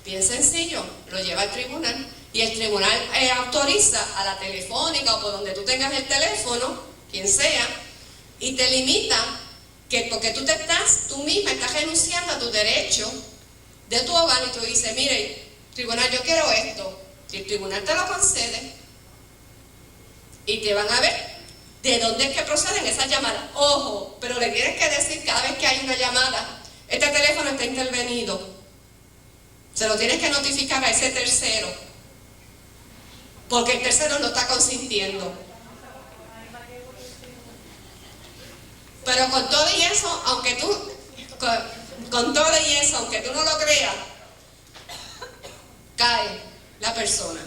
[SPEAKER 3] Bien sencillo, lo lleva al tribunal y el tribunal autoriza a la telefónica o por donde tú tengas el teléfono, quien sea, y te limita que porque tú misma estás renunciando a tu derecho de tu hogar y tú dices, mire, tribunal, yo quiero esto. Y el tribunal te lo concede y te van a ver de dónde es que proceden esas llamadas. Ojo, pero le tienes que decir cada vez que hay una llamada, este teléfono está intervenido. Se lo tienes que notificar a ese tercero, porque el tercero no está consintiendo. Pero con todo y eso, aunque tú no lo creas, cae la persona.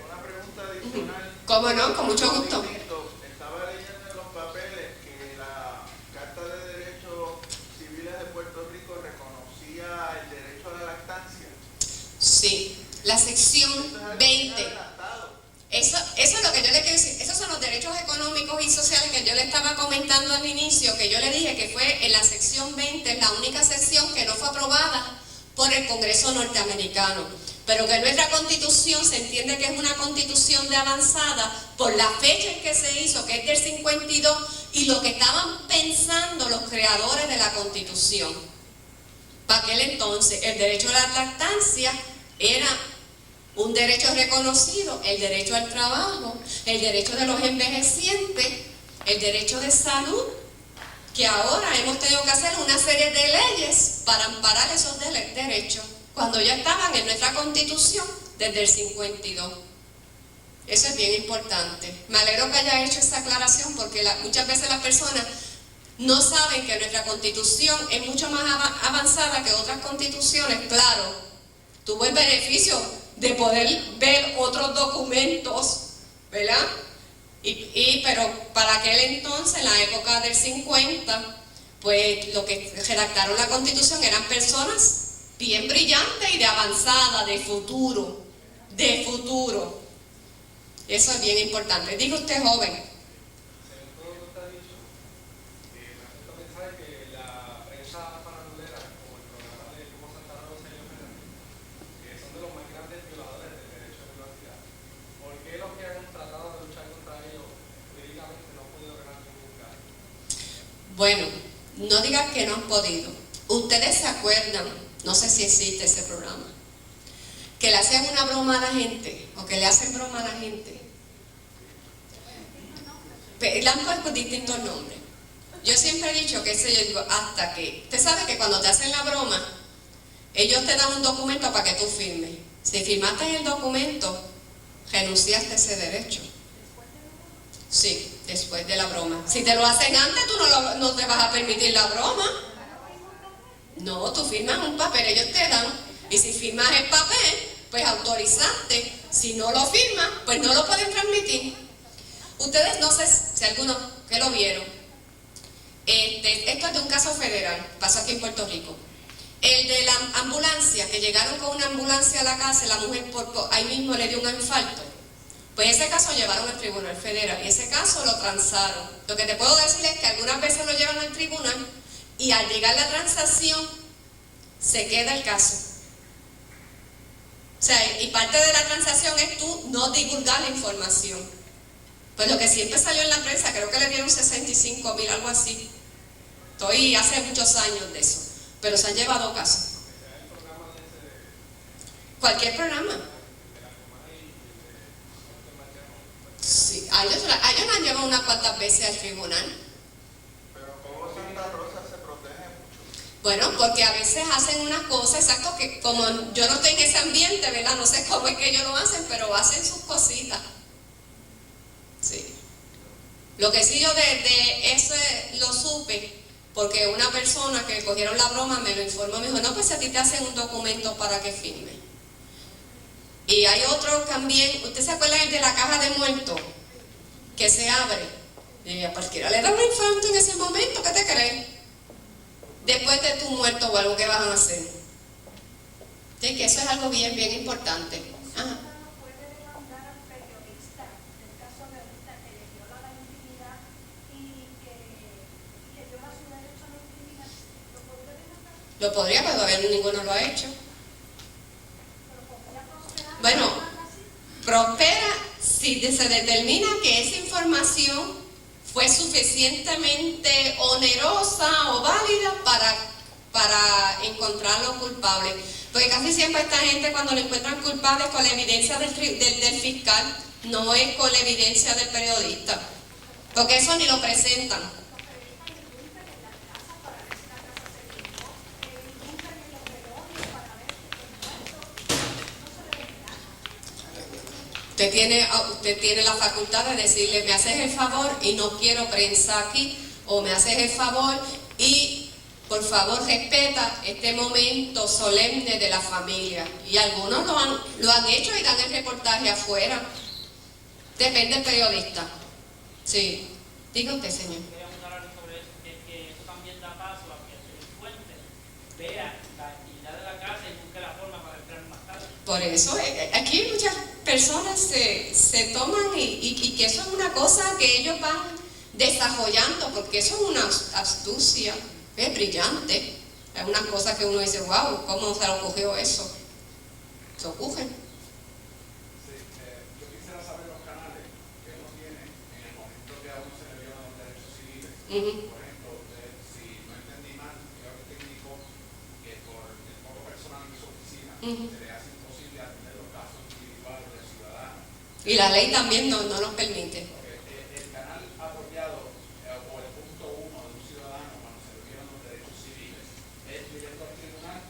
[SPEAKER 6] Una pregunta adicional.
[SPEAKER 3] ¿Cómo no? Con mucho gusto.
[SPEAKER 6] Estaba leyendo en los papeles que la Carta de Derechos Civiles de Puerto Rico reconocía el derecho a la lactancia.
[SPEAKER 3] Sí, la sección 20. Eso es lo que yo le quiero decir. Esos son los los derechos económicos y sociales que yo le estaba comentando al inicio, que yo le dije que fue en la sección 20, la única sección que no fue aprobada por el Congreso norteamericano, pero que nuestra Constitución se entiende que es una Constitución de avanzada por la fecha en que se hizo, que es del 52, y lo que estaban pensando los creadores de la Constitución. Para aquel entonces, el derecho a la lactancia era un derecho reconocido, el derecho al trabajo, el derecho de los envejecientes, el derecho de salud, que ahora hemos tenido que hacer una serie de leyes para amparar esos derechos, cuando ya estaban en nuestra Constitución desde el 52. Eso es bien importante. Me alegro que haya hecho esa aclaración, porque muchas veces las personas no saben que nuestra Constitución es mucho más avanzada que otras constituciones. Claro, tuvo el beneficio de poder ver otros documentos, ¿verdad? Pero para aquel entonces, en la época del 50, pues lo que redactaron la Constitución eran personas bien brillantes y de avanzada, de futuro, de futuro. Eso es bien importante. Diga usted, joven.
[SPEAKER 7] Según todo lo que usted ha dicho, me gusta pensar que la prensa farandulera, como el programa de Como Santa Rosa y Omega, que son de los más grandes violadores del derecho a la privacidad, ¿por qué los que han tratado de luchar contra ellos jurídicamente no han podido ganar ningún caso?
[SPEAKER 3] Bueno, no digas que no han podido. Ustedes se acuerdan, no sé si existe ese programa, que le hacen una broma a la gente, o que le hacen broma a la gente. Le han puesto distintos nombres. Yo siempre he dicho que ese, yo digo, hasta que, usted sabe que cuando te hacen la broma, ellos te dan un documento para que tú firmes. Si firmaste el documento, renunciaste a ese derecho. Sí, después de la broma. Si te lo hacen antes, tú no te vas a permitir la broma. No, tú firmas un papel, ellos te dan. Y si firmas el papel, pues autorizaste. Si no lo firmas, pues no lo pueden transmitir. Ustedes, no sé si algunos que lo vieron, esto es de un caso federal, pasó aquí en Puerto Rico. El de la ambulancia, que llegaron con una ambulancia a la casa, la mujer ahí mismo le dio un infarto. Pues ese caso llevaron al Tribunal Federal y ese caso lo transaron. Lo que te puedo decir es que algunas veces lo llevan al tribunal y al llegar la transacción se queda el caso. O sea, y parte de la transacción es tú no divulgar la información. Pues lo que siempre salió en la prensa, creo que le dieron 65,000, algo así. Estoy hace muchos años de eso, pero se han llevado casos. Cualquier programa. Sí, a ellos la han llevado unas cuantas veces al tribunal.
[SPEAKER 6] Pero como Santa Rosa se protege mucho.
[SPEAKER 3] Bueno, porque a veces hacen unas cosas, exacto, que como yo no estoy en ese ambiente, ¿verdad? No sé cómo es que ellos lo hacen, pero hacen sus cositas. Sí. Lo que sí yo de eso lo supe, porque una persona que cogieron la broma me lo informó, me dijo, no, pues a ti te hacen un documento para que firme. Y hay otro también, ¿usted se acuerda el de la caja de muertos? Que se abre. Y a cualquiera le da un infarto en ese momento, ¿qué te crees? Después de tu muerto o algo que van a hacer. Sí, que eso es algo bien, bien importante. Ajá. Lo podría, pero todavía ninguno lo ha hecho. Bueno, prospera si se determina que esa información fue suficientemente onerosa o válida para encontrarlo culpable. Porque casi siempre esta gente, cuando lo encuentran culpable, es con la evidencia del fiscal, no es con la evidencia del periodista. Porque eso ni lo presentan. Usted tiene la facultad de decirle, me haces el favor y no quiero prensa aquí, o me haces el favor y por favor respeta este momento solemne de la familia. Y algunos lo han hecho y dan el reportaje afuera. Depende del periodista. Sí. Diga usted, señor.
[SPEAKER 8] Voy a hablar sobre eso, que eso también da paso a que el delincuente vea la actividad de la casa y busque la forma para entrar más tarde.
[SPEAKER 3] Por eso, aquí hay muchas personas se toman y que eso es una cosa que ellos van desarrollando, porque eso es una astucia, es brillante. Es una cosa que uno dice, wow, ¿cómo se le ocurrió eso? Se ocurre.
[SPEAKER 4] Sí, yo quisiera saber los canales que uno tiene en el momento que a uno se le violan los derechos civiles. Por ejemplo, si no entendí mal, creo que te indicó que por el poco personal en su oficina se le hace imposible atender los casos individuales del ciudadano.
[SPEAKER 3] Y la ley también no nos permite.
[SPEAKER 4] El canal apropiado o el punto 1 de un ciudadano cuando se le violan los derechos civiles es directo al tribunal,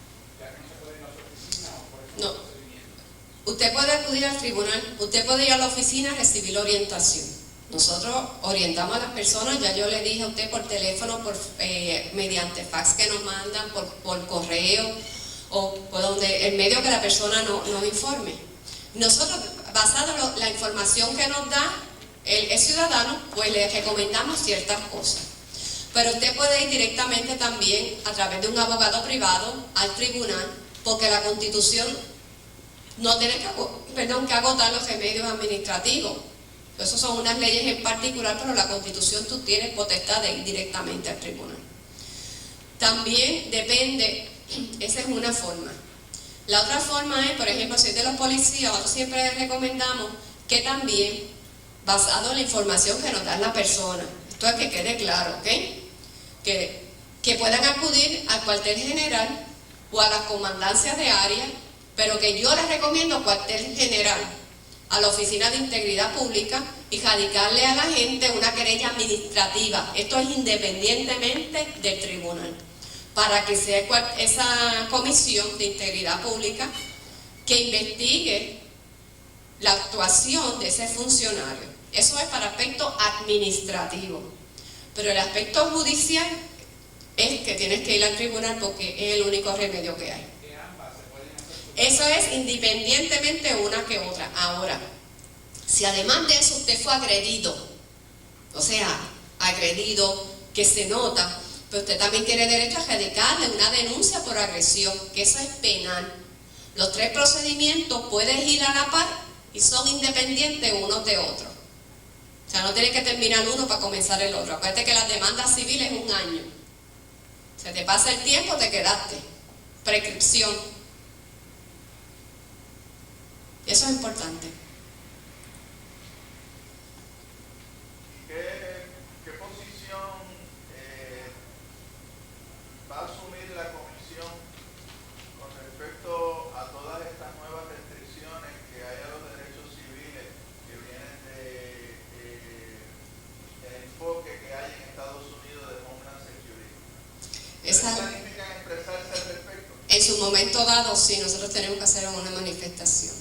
[SPEAKER 4] ya que no se puede ir a su oficina o por eso
[SPEAKER 3] No.
[SPEAKER 4] procedimiento.
[SPEAKER 3] Usted puede acudir al tribunal, usted puede ir a la oficina a recibir la orientación. Nosotros orientamos a las personas, ya yo le dije a usted por teléfono, mediante fax que nos mandan, por correo o por donde el medio que la persona nos informe. Nosotros, basado en la información que nos da el ciudadano, pues le recomendamos ciertas cosas. Pero usted puede ir directamente también a través de un abogado privado al tribunal, porque la Constitución no tiene que agotar los remedios administrativos. Esas son unas leyes en particular, pero la Constitución tú tienes potestad de ir directamente al tribunal. También depende, esa es una forma. La otra forma es, por ejemplo, si es de los policías, nosotros siempre les recomendamos que también, basado en la información que nos da la persona, esto es que quede claro, ¿ok? Que puedan acudir al cuartel general o a las comandancias de área, pero que yo les recomiendo cuartel general, a la Oficina de Integridad Pública, y radicarle a la gente una querella administrativa. Esto es independientemente del tribunal, para que sea esa comisión de integridad pública que investigue la actuación de ese funcionario. Eso es para aspecto administrativo, pero el aspecto judicial es que tienes que ir al tribunal porque es el único remedio que hay.
[SPEAKER 4] Que ambas se pueden hacer.
[SPEAKER 3] Eso es independientemente una que otra. Ahora, si además de eso usted fue agredido, o sea, agredido, que se nota, pero usted también tiene derecho a radicarle una denuncia por agresión, que eso es penal. Los 3 procedimientos puedes ir a la par y son independientes unos de otros. O sea, no tiene que terminar uno para comenzar el otro. Acuérdate que las demandas civiles es 1 año. Se te pasa el tiempo, te quedaste. Prescripción. Eso es importante.
[SPEAKER 6] ¿Qué posición va a asumir la comisión con respecto a todas estas nuevas restricciones que hay a los derechos civiles que vienen del enfoque que hay en Estados Unidos de Homeland Security? ¿Planifican expresarse al respecto?
[SPEAKER 3] En su momento dado, sí, nosotros tenemos que hacer una manifestación.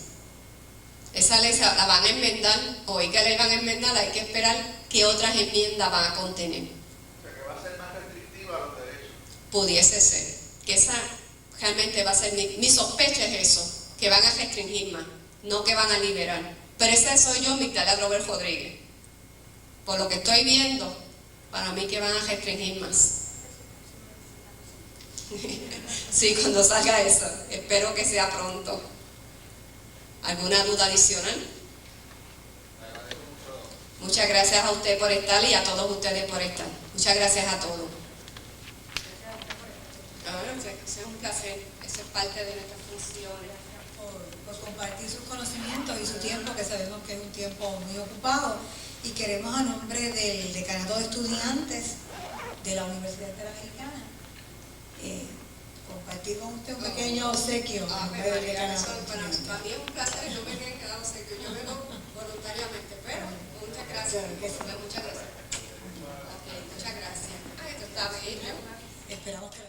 [SPEAKER 3] Esa ley la van a enmendar, hoy que ley van a enmendar, hay que esperar qué otras enmiendas van a contener.
[SPEAKER 6] O sea, que va a ser más restrictiva a los derechos.
[SPEAKER 3] Pudiese ser, que esa realmente va a ser mi sospecha es eso, que van a restringir más, no que van a liberar. Pero ese soy yo, Migdalia Robert Rodríguez. Por lo que estoy viendo, para mí que van a restringir más. Sí, cuando salga eso, espero que sea pronto. ¿Alguna duda adicional? Muchas gracias a usted por estar y a todos ustedes por estar. Muchas gracias a todos. Es un placer, eso es parte de nuestras funciones.
[SPEAKER 1] Por compartir sus conocimientos y su tiempo, que sabemos que es un tiempo muy ocupado, y queremos a nombre del Decanato de Estudiantes de la Universidad Interamericana compartir con usted un pequeño obsequio.
[SPEAKER 3] Para mí es un placer, yo me he quedado obsequio, yo vengo voluntariamente, pero muchas gracias. Muchas gracias. Okay, muchas gracias. Esto está bello.
[SPEAKER 1] Esperamos que